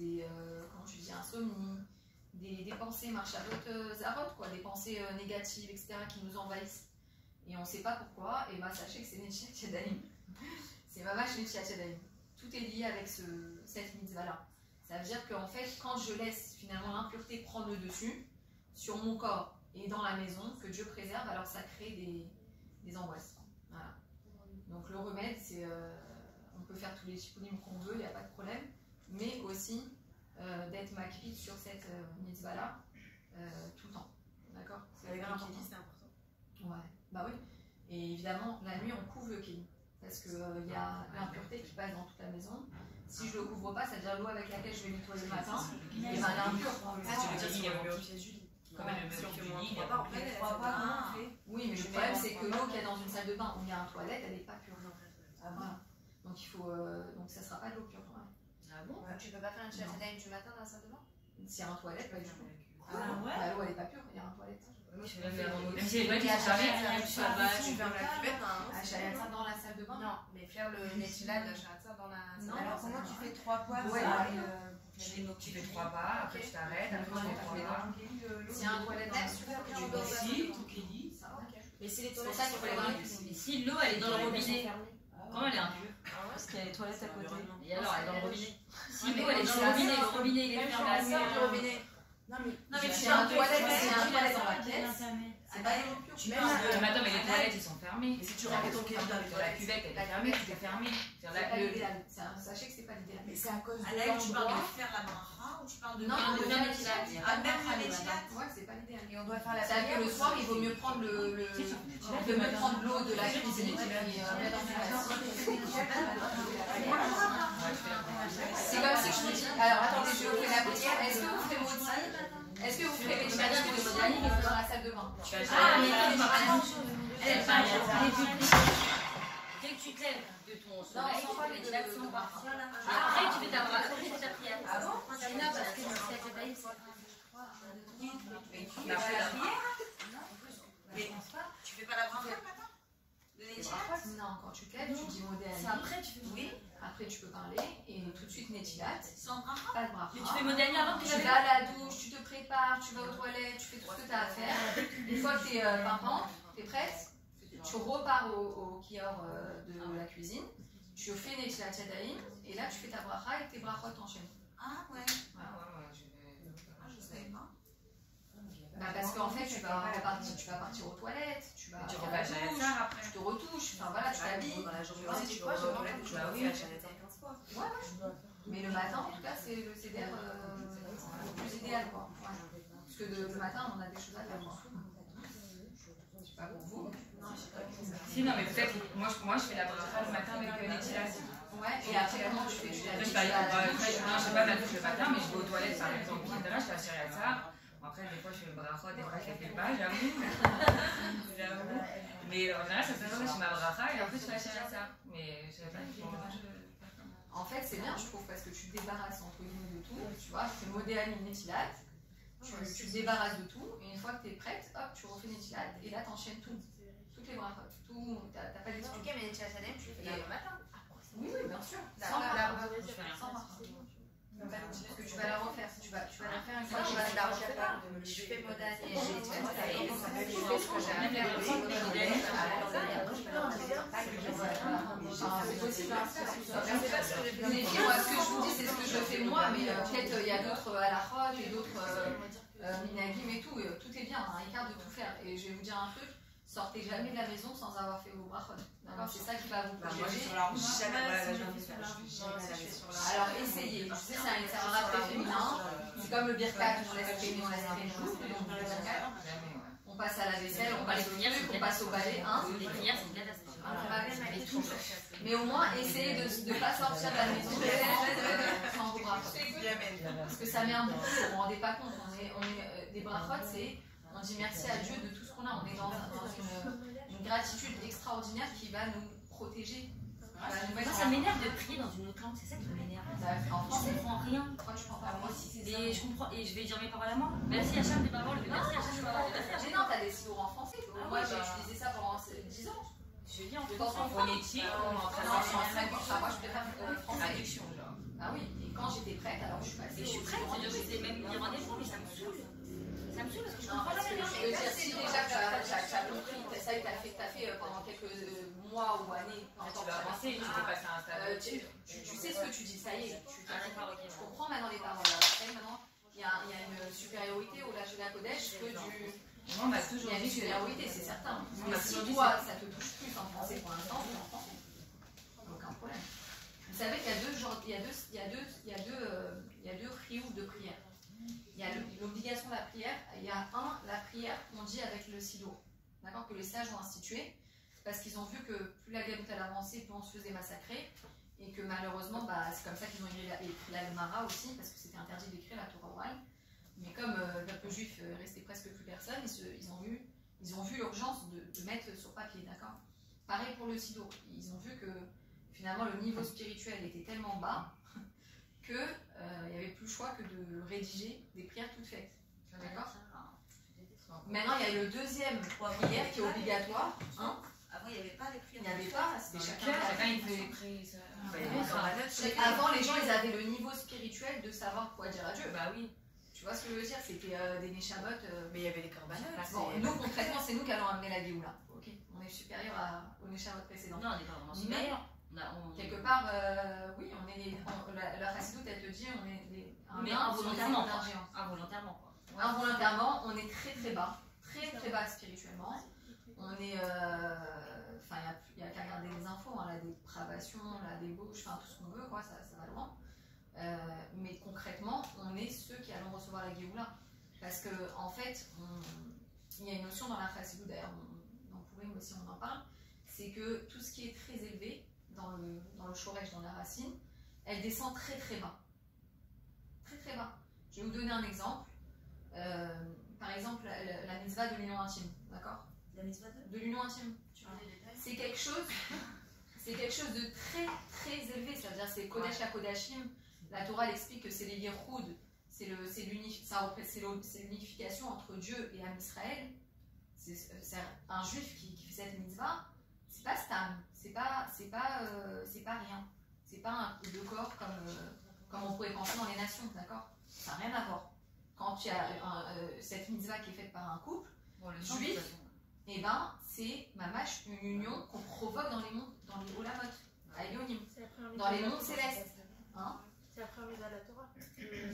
comment tu dis, insomnies, des pensées marchavot zarot, quoi, des pensées négatives, etc., qui nous envahissent. Et on ne sait pas pourquoi, et sachez que c'est Netilat Yadayim. C'est mamash Netilat Yadayim. Tout est lié avec cette mitzvah-là. Ça veut dire qu'en fait, quand je laisse finalement l'impureté prendre le dessus sur mon corps et dans la maison, que Dieu préserve, alors ça crée des angoisses. Voilà. Donc le remède, c'est on peut faire tous les chiponim qu'on veut, il n'y a pas de problème, mais aussi d'être makpid sur cette mitzvah-là tout le temps. D'accord? C'est avec un kéli, c'est important. Ouais, bah oui. Et évidemment, la nuit, on couvre le kéli. Parce qu'il y a l'impureté qui passe dans toute la maison. Si je ne le couvre pas, c'est-à-dire l'eau avec laquelle je vais nettoyer le matin, et ben elle est impure. Tu veux dire si on le met au pied du lit. Comme elle Si on fait le moins lit, 3 pas, après, elle va Oui, mais le problème, c'est que l'eau qu'il y a dans une salle de bain où il y a un toilette, elle n'est pas pure. Voilà. Donc il faut, donc ça ne sera pas de l'eau pure. Ouais. Ah bon? Tu peux pas faire une Netilat Yadayim du matin dans la salle de bain? S'il y a un toilette, pas du tout. Ah ouais? L'eau, elle n'est pas pure, il y a un toilette. Moi, je Même si elle va tu fermes la cuvette, À Shayatzar dans la salle de bain? Non, mais faire le Netilat de Shayatzar dans la salle de bain. Alors comment tu fais 3 pas? Tu fais 3 pas, après tu t'arrêtes, après tu fais 3 pas. S'il y a un toilette, Tu fais Tu décides, ton kéli. Mais c'est les C'est pour toilettes ça qu'il faut aller dans la cuisine. Et si l'eau elle est dans le robinet, comment elle est impure? Parce qu'il y a les toilettes à côté. Et alors elle est dans le robinet. Si l'eau elle est dans le robinet il est fermé. du robinet. Non mais Si c'est un toilette dans la pièce, c'est pas l'eau pure. Le matin mais les toilettes ils sont fermés. Et si tu remets ton kéli dans les La toilettes, cuvette elle est fermée, tout est fermé. C'est pas l'idéal. Sachez que c'est pas l'idéal. c'est à cause À l'aide, tu parles de faire la bracha ou tu parles de Non, de de Netilat? Ah, même le Netilat? Ouais, c'est pas l'idéal. Et on doit faire la C'est-à-dire que le soir, il vaut mieux prendre l'eau de la cuisine et mettre en place. C'est comme si je vous dis, alors attendez, je vais ouvrir la bouteille. Est-ce que vous ferez Moti? Est-ce que vous ferez les chats dans la salle de bain? Ah, mais c'est pas la même chose. Dès que tu te lèves de ton sommeil, tu fais les chats sans parfum. Et après, tu fais ta prière. Ah bon? C'est là parce que c'est cette taille, c'est Tu fais la prière? Mais tu fais pas la prière le matin? De Netilat? Non, quand tu te lèves, tu dis Modé Ali. Après, tu fais oui. Après, tu peux parler et tout de suite Netilat. Sans bracha? Pas de bracha. Mais tu fais Modani avant que tu Tu vas à la douche, tu te prépares, tu vas aux toilettes, tu fais tout ce que tu as à faire. Une fois que tu es pimpante, tu es prête, tu repars au kior de la cuisine, tu fais Netilat Yadayim et là tu fais ta bracha et tes brachot t'enchaînent. Ah ouais. Ah, je savais pas. Bah parce qu'en fait tu vas partir aux toilettes, tu vas tu faire vas la à douche, la après. tu te retouches, enfin voilà, tu t'habilles. Dans la journée Ouais, aussi, tu vas aux toilettes et tu vas faire la chaîne 15 fois. Ouais, mais le matin en tout cas c'est le CDR le plus idéal quoi. Ouais. Parce que le matin on a des choses à faire. Je sais pas pour vous. Si, non, mais peut-être, moi je fais la bracha le matin avec Netilat. Ouais, et après comment tu fais? Après, je fais pas ma douche le matin, mais je vais aux toilettes par exemple. Je fais la shariata. Après, des fois, je fais le brachot, des fois, je ne le fais pas, j'avoue. Mais en général, ça se passe, je fais ma bracha et après, je fais la shariata. Mais je ne savais pas que en fait, c'est bien, je trouve, parce que tu te débarrasses entre guillemets de tout. Tu vois, tu fais Modéani Netilat, tu te débarrasses de tout, et une fois que tu es prête, hop, tu refais Netilat, et là, tu enchaînes tout. Toutes les brachot, tout, t'as pas d'excuse. Ok, mais Netilat Yadayim, tu le fais le matin. Oui, oui, bien sûr. Sans bracha. Sans Parce que tu vas la refaire. Tu vas la faire une fois. Moi, je la refais pas. Je fais Modani et Netilat Yadayim. Je fais ce que j'ai à faire. C'est possible. Moi, ce que je vous dis, c'est ce que je fais moi, mais peut-être il y a d'autres halachot et d'autres minagim et tout. Tout est bien, un écart de tout faire. Et je vais vous dire un truc. Sortez jamais de la maison sans avoir fait vos brachot. D'accord, c'est ça qui va vous protéger. Alors, essayez. Je sais, c'est un rap très féminin. C'est comme le birkat, on laisse traîner, on passe à la vaisselle, on passe au truc, on passe au balai. Les prières, c'est une catastrophe. Mais au moins, essayez de ne pas sortir de la maison sans vos brachot. Parce que ça met un bon coup, vous ne vous rendez pas compte. Des brachot, c'est. On dit merci à Dieu de tout ce qu'on a. On est dans une gratitude extraordinaire qui va nous protéger. Moi, ça m'énerve de prier dans une autre langue, c'est ça qui m'énerve. En français, je comprends rien. Pourquoi tu comprends pas? Moi aussi, c'est ça. Et je comprends, et je vais dire mes paroles à moi. Merci Hacham des paroles, merci Hacham des paroles. Mais non, t'as des silours en français. Moi, j'ai utilisé ça pendant 10 ans. Je veux dire, en phonétique, en traduction. Moi, je préfère traduction. Ah oui, et quand j'étais prête, alors je suis passée. Je suis prête, c'est-à-dire que c'était même lire en effort, mais ça me saoule. Ça me saoule parce que je comprends pas la je veux dire, si déjà tu as compris, ça y est, t'as fait pendant quelques mois ou années, tu vas avancer, tu peux passer à un stade. Tu sais ce que tu dis, ça y est, tu comprends maintenant les paroles. Maintenant, il y a une supériorité au Lachon Kodesh que du. Moi, on m'a toujours dit. Il y a une supériorité, c'est certain. Mais si toi, ça te touche plus en français pour l'instant, c'est en français. Aucun problème. Vous savez qu'il y a deux genres, il y a deux rioux de prière. Il y a l'obligation de la prière, il y a la prière qu'on dit avec le silo, d'accord, que les sages ont institué, parce qu'ils ont vu que plus la Galoute elle avançait, plus on se faisait massacrer, et que malheureusement, c'est comme ça qu'ils ont écrit la Gemara aussi, parce que c'était interdit d'écrire la Torah orale. Mais comme le peuple juif restait presque plus personne, ils ont vu l'urgence de mettre sur papier, d'accord. Pareil pour le silo, ils ont vu que finalement le niveau spirituel était tellement bas qu'il n'y avait plus le choix que de rédiger des prières toutes faites. D'accord. Maintenant, il y a le deuxième prière qui est obligatoire. Avant, il n'y avait pas les prières. Il n'y avait pas, c'était chacun il fait prier ça. Avant, les gens, ils avaient le niveau spirituel de savoir quoi dire à Dieu. Bah oui. Tu vois ce que je veux dire? C'était des Neshamot. Mais il y avait les corbanotes. Bon, nous, concrètement, c'est nous qui allons amener la Géoula. Ok. On est supérieur aux Neshamot précédents. Non, on n'est pas vraiment supérieur. Quelque part, oui, on est la Chassidoute, elle te dit, on est mais involontairement. Involontairement, quoi. Involontairement, on est très très bas. Très bas spirituellement. On est. Enfin, il n'y a qu'à regarder les infos, hein, la dépravation, la débauche, enfin tout ce qu'on veut, quoi, ça va loin. Mais concrètement, on est ceux qui allons recevoir la Géoula. Parce qu'en fait, il y a une notion dans la Chassidut, d'ailleurs, dans Purim aussi on en parle, c'est que tout ce qui est très élevé, dans le shoresh, dans la racine, elle descend très très bas. Très très bas. Je vais vous donner un exemple. Par exemple, la mitzvah de l'union intime, d'accord? La mitzvah de l'union intime. C'est quelque chose de très très élevé. C'est-à-dire c'est Kodesh à Kodashim. La Torah explique que c'est les Yehoud, c'est l'unification entre Dieu et Am Israël. C'est un juif qui fait cette mitzvah. C'est pas stam, c'est pas rien. C'est pas un coup de corps comme on pourrait penser dans les nations, d'accord? Ça n'a rien à voir. Quand il y a cette mitzvah qui est faite par un couple, juif, et ben c'est mamash une union qu'on provoque dans les olamot, à Elionim, dans les mondes célestes. Hein? C'est la première mitzvah de la Torah.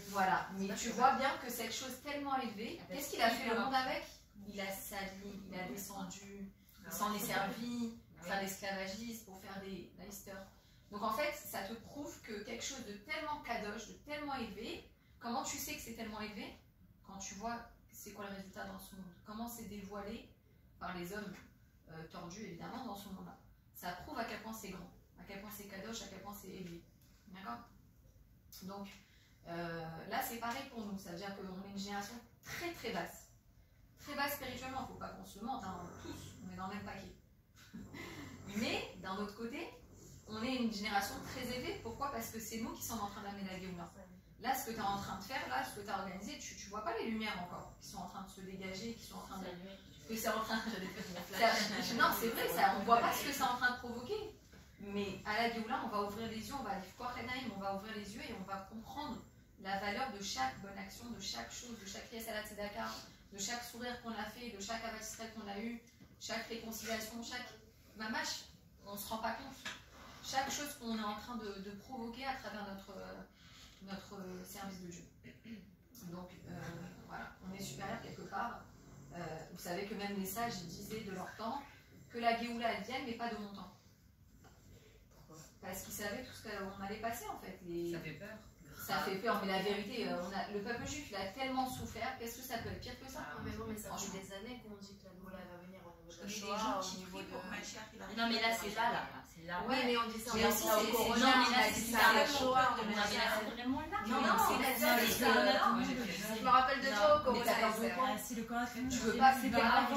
Voilà, mais tu vois bien que cette chose tellement élevée, qu'est-ce qu'il a fait le monde avec? Il a sali, il a descendu, il s'en est servi, faire l'esclavagisme pour faire des Leister. Donc en fait, ça te prouve que quelque chose de tellement kadosh, de tellement élevé, comment tu sais que c'est tellement élevé? Quand tu vois c'est quoi le résultat dans ce monde, comment c'est dévoilé par les hommes tordus évidemment dans ce monde-là. Ça prouve à quel point c'est grand, à quel point c'est kadosh, à quel point c'est élevé. D'accord? Donc là c'est pareil pour nous, ça veut dire qu'on est une génération très très basse. Très basse spirituellement, il ne faut pas qu'on se mente, hein, tous, on est dans le même paquet. Mais d'un autre côté, on est une génération très élevée. Pourquoi? Parce que c'est nous qui sommes en train d'amener la Géoula. Là, ce que tu es en train de faire, là, ce que tu as organisé, tu ne vois pas les lumières encore qui sont en train de se dégager, qui sont en train de. Que c'est en train de. Non, c'est vrai, ça, on ne voit pas ce que c'est en train de provoquer. Mais à la Géoula, on va ouvrir les yeux, on va on va ouvrir les yeux et on va comprendre la valeur de chaque bonne action, de chaque chose, de chaque pièce à la tzedaka, de chaque sourire qu'on a fait, de chaque avat Israël qu'on a eu, chaque réconciliation, chaque mamash, on ne se rend pas compte. Chaque chose qu'on est en train de provoquer à travers notre service de Dieu. Donc voilà, on est supérieur quelque part. Vous savez que même les sages disaient de leur temps que la Géoula elle vienne, mais pas de mon temps. Parce qu'ils savaient tout ce qu'on allait passer en fait. Ça fait peur. Ça fait peur, mais la vérité, le peuple juif il a tellement souffert, qu'est-ce que ça peut être pire que ça? Mais bon, mais ça fait des années qu'on dit que la Géoula va venir au niveau de la Il y a des Shoah, gens au qui niveau prient de. pour Mashiach, il arrive. Non, mais là, c'est là. C'est là. Oui, mais on dit ça Mais aussi, au c'est Corona. Non, mais là, c'est ça ça. la Shoah. Non, mais là, c'est vraiment là. Non, Je me rappelle de toi au Corona. Si le Coran tu veux pas plus d'argent, tu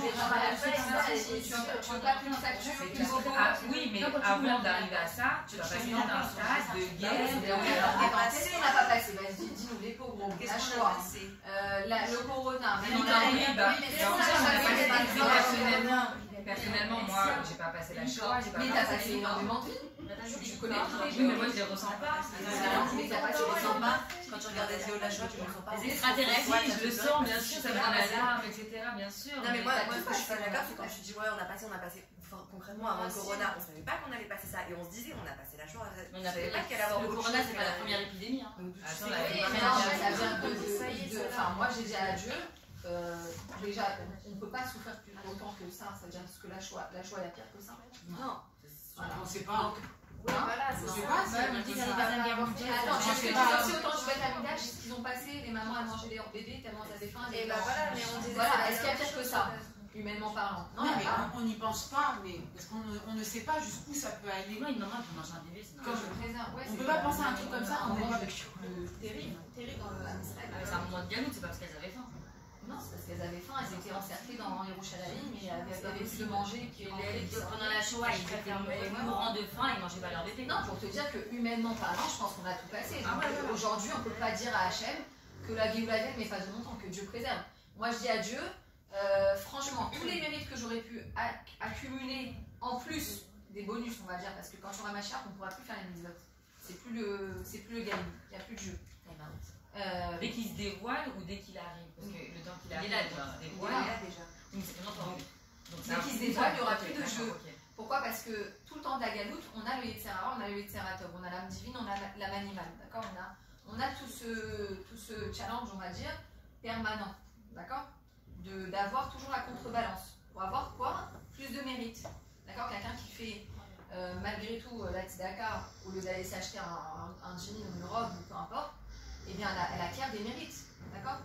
veux pas plus de facture, plus de Oui, mais avant d'arriver à ça, tu dois passer dans un stade de guerre. Qu'est-ce qu'on n'a pas passé? Vas-y, dis-nous, les pauvres, la Shoah, le Corona, Personnellement, moi, j'ai pas passé la Shoah, j'ai pas mais t'as passé énormément de vie. Tu connais tous les Oui, mais moi, je les ressens pas. mais t'as pas, tu les sens pas. Quand tu regardes la vidéo de la Shoah, tu ne le sens pas. Les extraterrestres, oui, je le sens, bien sûr, ça me donne l'alarme, etc. Bien sûr. Non, mais moi, ce que je suis pas d'accord, c'est quand tu dis, ouais, on a passé, enfin, concrètement, avant le Corona, on savait pas qu'on allait passer ça, et on se disait, on a passé la Shoah, on savait pas qu'elle allait avoir Le Corona, c'est pas la première épidémie. Attends, moi j'ai dit à Dieu, déjà, on ne peut pas souffrir plus autant que ça, c'est-à-dire que la Shoah il y a pire que ça. Non. On sait pas. Voilà, c'est ça. on dit que c'est pas un guerre mondiale. Attends, je vais dire aussi autant je vais être à ce qu'ils ont passé, les mamans à manger leurs bébés tellement ça défend. Et bah voilà, mais on disait. Voilà, est-ce qu'il y a pire que ça, humainement parlant? Non, mais on n'y pense pas, mais parce qu'on ne sait pas jusqu'où ça peut aller. Non, une maman qui mange un bébé, c'est Comme normal. je préserve, ouais. On peut pas penser à un truc comme ça, on est pas. Terrible, terrible dans le Israël. C'est un moment de galoute, c'est pas parce qu'elles avaient faim. Non, c'est parce qu'elles avaient faim, elles étaient encerclées dans Yerushalayim, mais elles avaient plus de manger que Pendant la Shoah, ils étaient mourants de faim, ils mangeaient pas leur bébé. Non, pour te dire que humainement parlant, je pense qu'on a tout passé. Aujourd'hui, on ne peut pas dire à Hachem que la Géoula vienne, mais pas de mon temps, que Dieu préserve. Moi, je dis à Dieu, franchement, tous les mérites que j'aurais pu accumuler en plus des bonus, on va dire, parce que quand tu auras ma charte, on ne pourra plus faire les mitzvot. C'est plus le gain, il n'y a plus de jeu. Dès qu'il se dévoile ou dès qu'il arrive? Parce que le temps qu'il arrive, Il est là, il se Voilà. dévoile. Déjà. Oui, c'est longtemps. Dès qu'il se dévoile, il n'y aura plus de jeu. Pourquoi? Parce que tout le temps de la galoute, on a le Yetzirah, on a le Yetziratov, on a l'âme divine, on a l'âme animale, d'accord? On a tout ce challenge, on va dire, permanent, d'accord? D'avoir toujours la contrebalance. Pour avoir quoi? Plus de mérite. D'accord? Quelqu'un qui fait malgré tout, la tzedaka, au lieu d'aller s'acheter un jean ou une robe, ou peu importe, eh bien, elle acquiert des mérites, d'accord?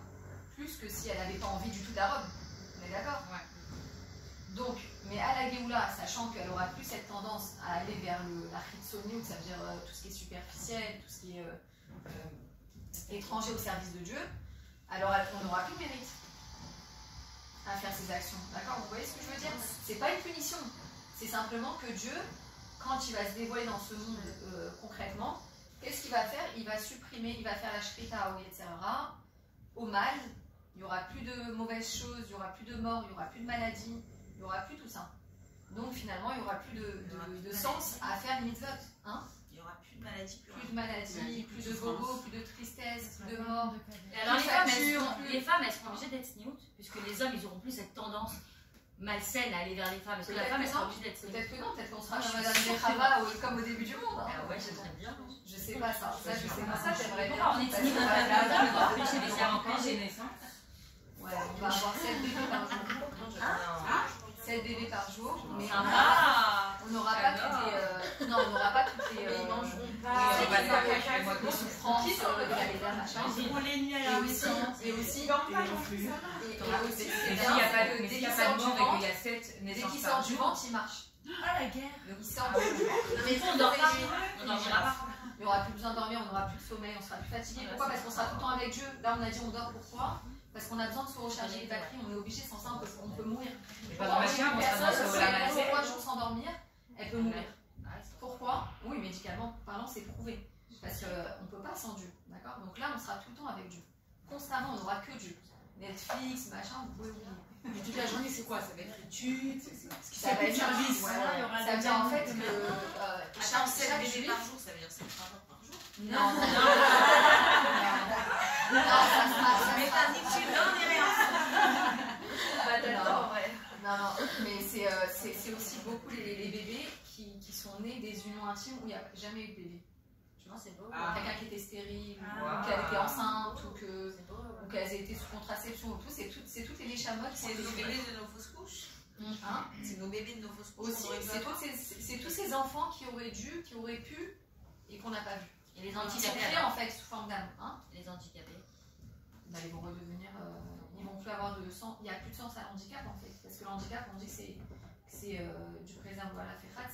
Plus que si elle n'avait pas envie du tout de la robe. On est d'accord? Ouais. Donc, mais à la Géoula, sachant qu'elle aura plus cette tendance à aller vers la Chitsoniut, ça veut dire tout ce qui est superficiel, tout ce qui est étranger au service de Dieu, alors on n'aura plus de mérite à faire ces actions. D'accord? Vous voyez ce que je veux dire? C'est pas une punition. C'est simplement que Dieu, quand il va se dévoiler dans ce monde concrètement, qu'est-ce qu'il va faire? Il va supprimer, il va faire la shrita au Yetzirah, au mal. Il n'y aura plus de mauvaises choses, il n'y aura plus de mort, il n'y aura plus de maladie, il n'y aura plus tout ça. Donc finalement, il n'y aura plus de sens à faire les mitzvot. Hein? Il n'y aura plus de maladie. Plus de maladie, plus de bobo, plus de tristesse, plus de mort. Et alors les femmes, elles seront obligées d'être sniout, puisque les hommes, ils auront plus cette tendance malsaine à aller vers les femmes. Parce que la femme, elle sera obligée d'être sniout. Peut-être que non, peut-être qu'on sera comme Madame Bechava comme au début du monde. Hein. Ah ouais, j'aimerais bien. Je sais pas ça. Ça, je sais pas ça, j'aimerais bien. On est sniout, on va empêcher les femmes encore des naissances. Ouais, on va avoir 7 bébés par jour. 7 bébés par jour, mais on n'aura pas toutes les. Non, on n'aura pas toutes les. Ils mangeront pas. Les souffrances, les galères, machin. On les nuit à la maison. Et aussi. Mais s'il n'y a pas de mort et qu'il y a 7 Dès naissances qu'il par sort du jour. ventre, il marche. Ah la guerre. Il sort du ventre. Mais on dort pas. On dormira pas. Il n'y aura plus besoin de dormir, on n'aura plus de sommeil, on sera plus fatigué. Pourquoi? Parce qu'on sera tout le temps avec Dieu. Là, on a dit on dort pour toi. Parce qu'on a besoin de se recharger les batteries, on est obligé, sans ça on peut mourir. Pas dans ma chambre, on sera dans ce la 3 jours sans dormir, elle peut mourir. Pourquoi? Oui, médicalement parlant, c'est prouvé. Parce qu'on ne peut pas sans Dieu. D'accord? Donc là, on sera tout le temps avec Dieu. Constamment, on n'aura que Dieu. Netflix, machin, vous pouvez oublier. Mais toute la journée, c'est quoi? Ça va être études, ça va être service. Ça veut dire en fait que. Attends, 7 bébés par jour, ça veut dire 7 heures par jour? Non, non, ça non, mais c'est aussi beaucoup les bébés qui sont nés des unions intimes où il n'y a jamais eu de bébé. Tu vois, c'est beau. Quelqu'un qui était stérile, ou qu'elle était enceinte, ou qu'elles aient été sous contraception, ou tout. C'est toutes les néchamotes. C'est nos bébés de nos fausses couches. Hein? C'est nos bébés de nos fausses couches. Aussi, c'est tous ces enfants qui auraient dû, qui auraient pu, et qu'on n'a pas vu. Et les handicapés, en fait, sous forme d'âme. Hein? Les handicapés. Bah, ils vont redevenir. Ils vont plus avoir de sang. Il n'y a plus de sens à l'handicap, en fait. Parce que le handicap, on dit que c'est du préserve à la ferrate,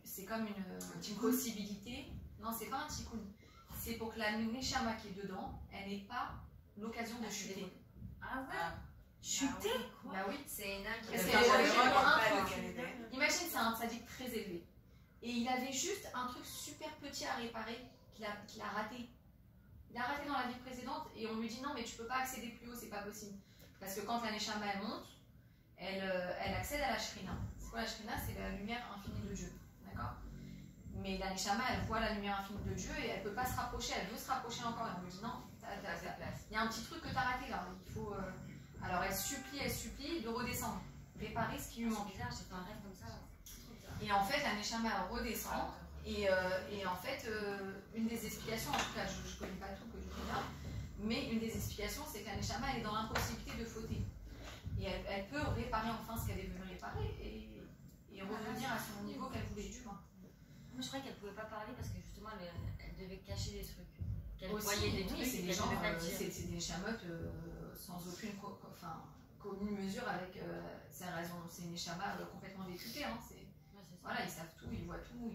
c'est comme une possibilité. Non, c'est pas un tikkun. C'est pour que la neshama qui est dedans, elle n'ait pas l'occasion de chuter. Ah ouais? Chuter? Bah oui. C'est une âme qui Imagine, c'est un tzaddik très élevé. Et il avait juste un truc super petit à réparer qu'il a raté. Il a raté dans la vie précédente et on lui dit non mais tu peux pas accéder plus haut, c'est pas possible. Parce que quand la Neshama elle monte, elle accède à la Shrina. C'est quoi la Shrina? C'est la lumière infinie de Dieu. D'accord? Mais la Neshama elle voit la lumière infinie de Dieu et elle peut pas se rapprocher, elle veut se rapprocher encore. Elle lui dit non, il y a un petit truc que tu as raté là. Il faut, alors elle supplie de redescendre, réparer ce qui lui manque. C'est bizarre, j'ai fait un rêve comme ça. Et en fait, la Neshama elle redescend. Et en fait, une des explications, en tout cas, je ne connais pas tout que je connais, mais une des explications, c'est que la Neshama elle est dans l'impossibilité de fauter. Et elle peut réparer enfin ce qu'elle est venue réparer et revenir à son niveau qu'elle voulait, tu vois. Moi, je croyais qu'elle ne pouvait pas parler parce que justement, elle devait cacher des trucs. Qu'elle aussi, voyait des trucs. C'est des gens, c'est des chamottes sans aucune commune mesure avec sa raison. C'est une Neshama complètement vécutée. Hein, voilà, ils savent tout, ils voient tout.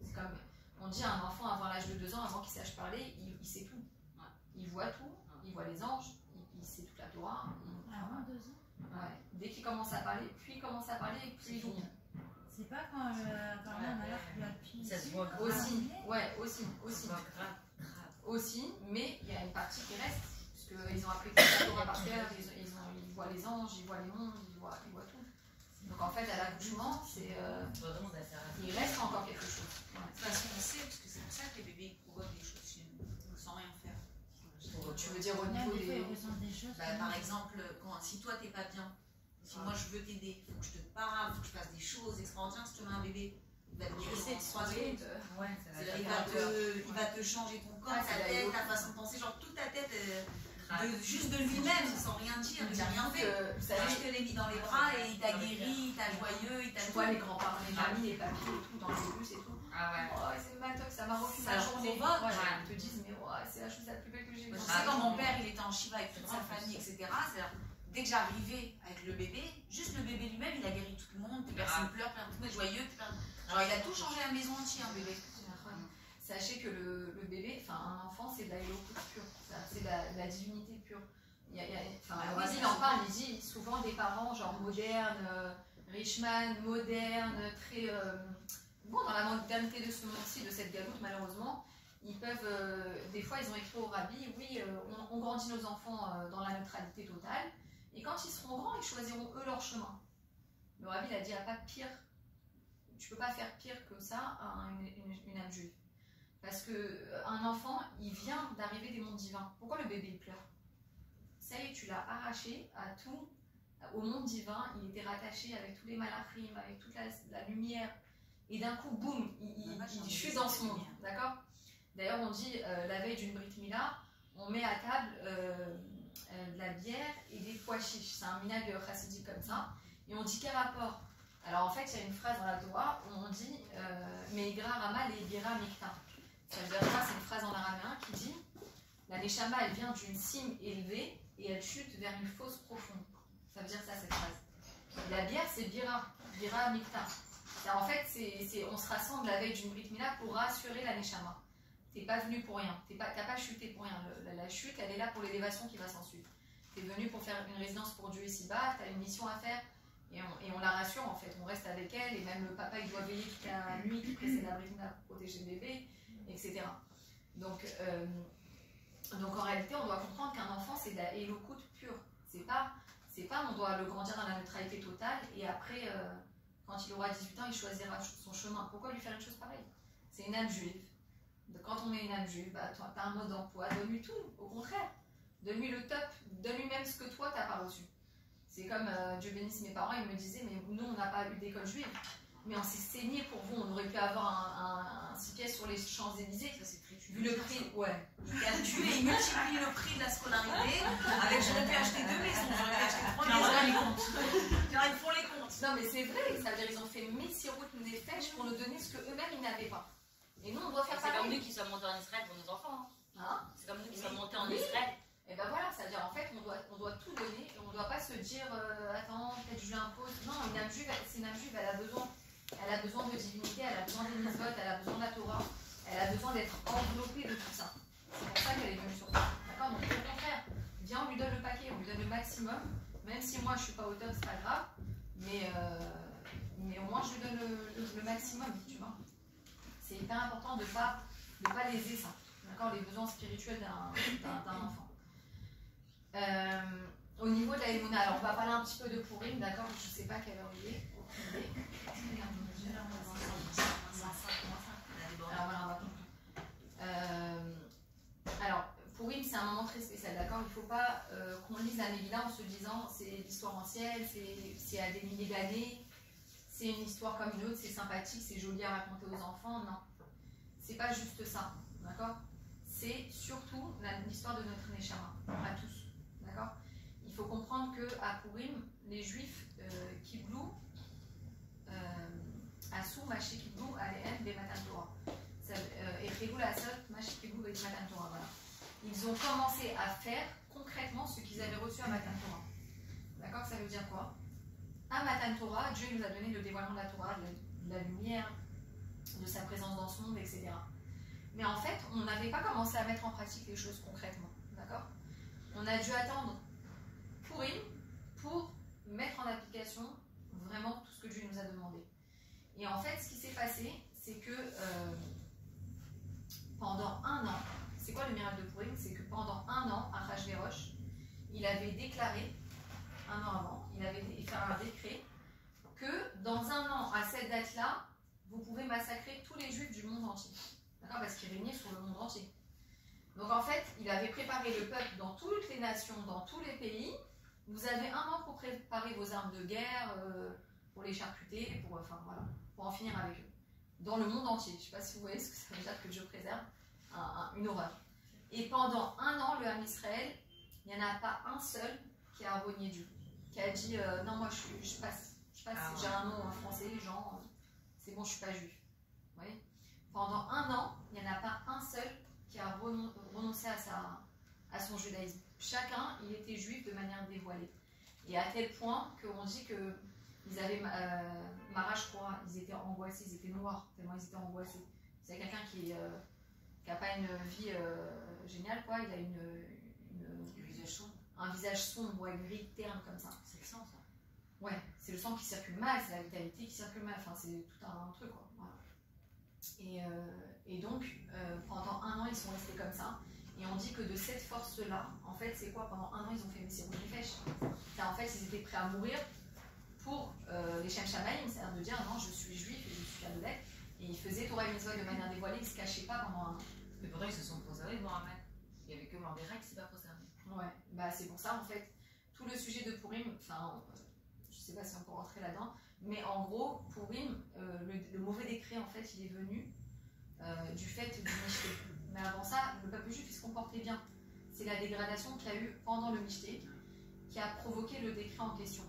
C'est comme, on dit à un enfant avant l'âge de 2 ans, avant qu'il sache parler, il sait tout. Ouais. Il voit tout, il voit les anges, il sait toute la Torah. Avant 2 ans? Ouais. Dès qu'il commence à parler, plus il commence à parler, plus il ouvre. C'est pas quand apparemment on a l'air qu'il a pu. Ça se voit aussi. Ouais, aussi. Aussi, mais il y a une partie qui reste, parce qu'ils ont appris toute la Torah par cœur, ils voient les anges, ils voient les mondes, ils voient tout. Donc en fait, à l'accouchement, il reste encore quelque chose. Parce qu'on sait, parce que c'est pour ça que les bébés provoquent des choses chez nous, sans rien faire. Tu veux dire au niveau des choses? Par exemple, si toi t'es pas bien, si moi je veux t'aider, il faut que je te parle, il faut que je fasse des choses extraordinaires. Si tu mets un bébé, il va te blesser, tu seras il va te changer ton corps, ta tête, ta façon de penser, genre toute ta tête. juste de lui-même, sans rien dire, il n'a rien fait. Je te l'ai mis dans les bras et il t'a guéri, il t'a joyeux, il t'a Tu vois les grands-parents, les mamies, les papiers et tout, dans les bus et tout. Ah ouais. Oh, c'est matoc, ça m'a refait ma journée. Ils te disent, mais c'est la chose la plus belle que j'ai vue. Je sais quand mon père il était en Shiva avec toute sa famille, etc. Dès que j'arrivais avec le bébé, juste le bébé lui-même, il a guéri tout le monde, personne pleure, tout le monde est joyeux. Genre il a tout changé la maison entière, un bébé. Sachez que le bébé, enfin un enfant, c'est de la éloquence pure, c'est de la divinité pure. Il en parle, il dit souvent des parents genre modernes, Richman, modernes, très dans la modernité de ce monde-ci, de cette galoute malheureusement, ils peuvent, des fois ils ont écrit au rabbi, oui, on grandit nos enfants dans la neutralité totale, et quand ils seront grands, ils choisiront eux leur chemin. Le rabbi il a dit, il n'y a pas pire, tu peux pas faire pire que ça à une âme juive. Parce qu'un enfant, il vient d'arriver des mondes divins. Pourquoi le bébé il pleure? Ça y est, tu l'as arraché à tout, au monde divin, il était rattaché avec tous les malachim, avec toute la lumière, et d'un coup, boum, il chute dans ce monde, d'accord? D'ailleurs, on dit, la veille d'une Brit Mila, on met à table de la bière et des pois chiches. C'est un minag chassidique comme ça, et on dit quel rapport? Alors en fait, il y a une phrase dans la Torah où on dit Meigra Rama Leibira Mikta. Ça veut dire quoi? C'est une phrase en araméen qui dit la Neshama, elle vient d'une cime élevée et elle chute vers une fosse profonde. Ça veut dire ça, cette phrase. Et la bière, c'est Bira Mikta. En fait, on se rassemble la veille d'une Brit Mila pour rassurer la Neshama. T'es pas venu pour rien, t'as pas chuté pour rien. La chute, elle est là pour l'élévation qui va s'ensuivre. T'es venu pour faire une résidence pour Dieu ici-bas, t'as une mission à faire. Et on la rassure en fait, on reste avec elle, et même le papa il doit veiller toute la nuit qui précède la Brit Mila pour protéger le bébé, etc. Donc en réalité, on doit comprendre qu'un enfant c'est de la éloquence pure. C'est pas on doit le grandir dans la neutralité totale, et après, quand il aura 18 ans, il choisira son chemin. Pourquoi lui faire une chose pareille? C'est une âme juive. Quand on est une âme juive, bah, tu as un mode d'emploi, donne-lui tout, au contraire. Donne-lui le top, donne-lui même ce que toi, tu n'as pas reçu. C'est comme, Dieu bénisse mes parents, ils me disaient, mais nous, on n'a pas eu d'école juive, mais on s'est saigné pour vous, on aurait pu avoir un 6 pièces sur les Champs-Élysées. Ça, c'est très vu le prix, ouais. Il calcule et il multiplie le prix de la scolarité avec j'aurais pu acheter 2 maisons, j'aurais pu acheter 3 maisons. Ils font les comptes. Non, mais c'est vrai, ça veut dire qu'ils ont fait Messirout Nefesh pour nous donner ce qu'eux-mêmes ils n'avaient pas. Et nous, on doit faire pareil. C'est comme nous qui sommes montés en Israël pour nos enfants. Hein? C'est comme nous qui sommes montés en Israël. Et ben voilà, ça veut dire en fait, on doit tout donner, et on ne doit pas se dire attends, peut-être je lui impose. Non, une âme juive, c'est une âme juive, elle a besoin de divinité, elle a besoin des mitzvot, elle a besoin de la Torah, elle a besoin d'être enveloppée de tout ça. C'est pour ça qu'elle est venue sur terre. D'accord? Donc au contraire, viens, on lui donne le paquet, on lui donne le maximum, même si moi je suis pas auteur, c'est pas grave, mais au moins je lui donne le maximum, tu vois. C'est hyper important de ne pas léser ça, d'accord, les besoins spirituels d'un enfant. Au niveau de la Emouna, alors on va parler un petit peu de Purim, d'accord, je ne sais pas quelle heure il est. Alors voilà, on va conclure. Alors, Purim, c'est un moment très spécial, d'accord, il ne faut pas qu'on lise la Megillah en se disant c'est l'histoire ancienne, c'est à des milliers d'années. C'est une histoire comme une autre, c'est sympathique, c'est joli à raconter aux enfants. Non, c'est pas juste ça, d'accord? C'est surtout l'histoire de notre Neshama, à tous, d'accord? Il faut comprendre qu'à Purim, les Juifs Kiblou, Asou, Maché Kiblou, Aléen, Bematan Torah. Et Régou la Sot, Maché Kiblou, Bematan Torah, voilà. Ils ont commencé à faire concrètement ce qu'ils avaient reçu à Matan Torah. D'accord? Ça veut dire quoi? À Matan Torah, Dieu nous a donné le dévoilement de la Torah, de la lumière, de sa présence dans ce monde, etc. Mais en fait, on n'avait pas commencé à mettre en pratique les choses concrètement. D'accord? On a dû attendre Purim pour mettre en application vraiment tout ce que Dieu nous a demandé. Et en fait, ce qui s'est passé, c'est que pendant un an, c'est quoi le miracle de Purim? C'est que pendant un an, Achashverosh, il avait déclaré, un an avant, il avait fait un décret que dans un an, à cette date-là, vous pouvez massacrer tous les Juifs du monde entier. D'accord? Parce qu'il régnait sur le monde entier. Donc en fait, il avait préparé le peuple dans toutes les nations, dans tous les pays. Vous avez un an pour préparer vos armes de guerre, pour les charcuter, pour en finir avec eux. Dans le monde entier. Je ne sais pas si vous voyez ce que ça veut dire que Dieu préserve. Une horreur. Et pendant un an, le Ham Israël il n'y en a pas un seul qui a renié Dieu, qui a dit non, moi je passe, j'ai un nom en français, genre, c'est bon, je suis pas juif. Vous voyez, pendant 1 an, il n'y en a pas un seul qui a renoncé à son judaïsme. Chacun, il était juif de manière dévoilée. Et à tel point qu'on dit qu'ils avaient, Mara, je crois, ils étaient angoissés, ils étaient noirs, tellement ils étaient angoissés. C'est quelqu'un qui n'a pas une vie géniale, quoi. Il a un visage sombre, ouais, gris, terne comme ça. C'est le sang, ça. Ouais, c'est le sang qui circule mal, c'est la vitalité qui circule mal, enfin c'est tout un truc, quoi. Voilà. Et donc, pendant 1 an, ils sont restés comme ça. Et on dit que de cette force-là, en fait, c'est quoi? Pendant 1 an, ils ont fait Messirut Nefesh. En fait, ils étaient prêts à mourir pour les Shem Shamayim, c'est-à-dire de dire non, je suis juif et je suis fier de l'être. Et ils faisaient Torah et Mitzvot de manière dévoilée, ils ne se cachaient pas pendant 1 an. Mais pourtant, ils se sont préservés de Mohamed. Il n'y avait que Mordechai qui s'est pas préservé. Ouais, bah c'est pour ça, en fait, tout le sujet de Purim, enfin, je ne sais pas si on peut rentrer là-dedans, mais en gros, Purim, le mauvais décret, en fait, il est venu du fait du Mishté. Mais avant ça, le peuple juif, il se comportait bien. C'est la dégradation qu'il y a eu pendant le Mishté qui a provoqué le décret en question.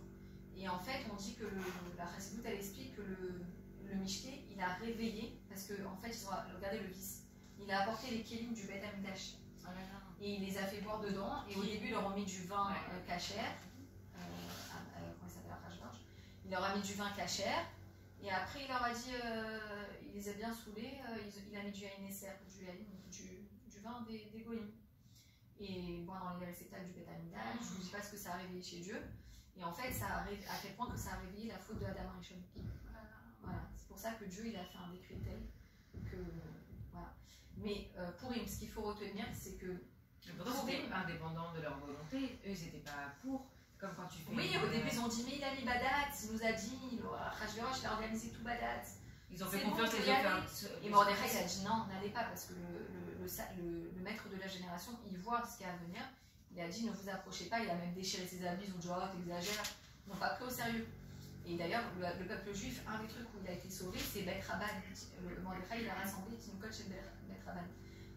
Et en fait, on dit que la Chassidoute, elle explique que le Mishté, il a réveillé, parce qu'en fait, ils ont regardé le vice. Il a apporté les kélim du Beth Amikdash. Et il les a fait boire dedans. Et au début, ils leur ont mis du vin kasher. Comment il s'appelle, Rajbarj. Il leur a mis du vin kasher. Et après, il leur a dit, il les a bien saoulés. Il a mis du yain esser, du vin des goïms. Et bon, dans les réceptacles du Beth Amikdash, je ne dis pas ce que ça a réveillé chez Dieu. Et en fait, ça arrive à tel point que ça a réveillé la faute de Adam Rishon. Voilà. C'est pour ça que Dieu, il a fait un décret tel que... Voilà. Mais pour Purim, ce qu'il faut retenir, c'est que... Mais pourtant, c'était indépendant de leur volonté. Eux, ils n'étaient pas pour. Comme quand tu fais... Oui, au début, ils ont dit, mais il a mis Badat, il nous a dit, Rajverosh, il a organisé tout Badat. Ils ont fait confiance et ils ont fait... Et Mordechai, il a dit, non, n'allez pas, parce que le maître de la génération, il voit ce qu'il y a à venir. Il a dit, ne vous approchez pas, il a même déchiré ses habits, ils ont dit, oh, t'exagères. Ils n'ont pas pris au sérieux. Et d'ailleurs, le peuple juif, un des trucs où il a été sauvé, c'est Beth Rabban. Mordechai, il a rassemblé Tinukot chez Beth Rabban.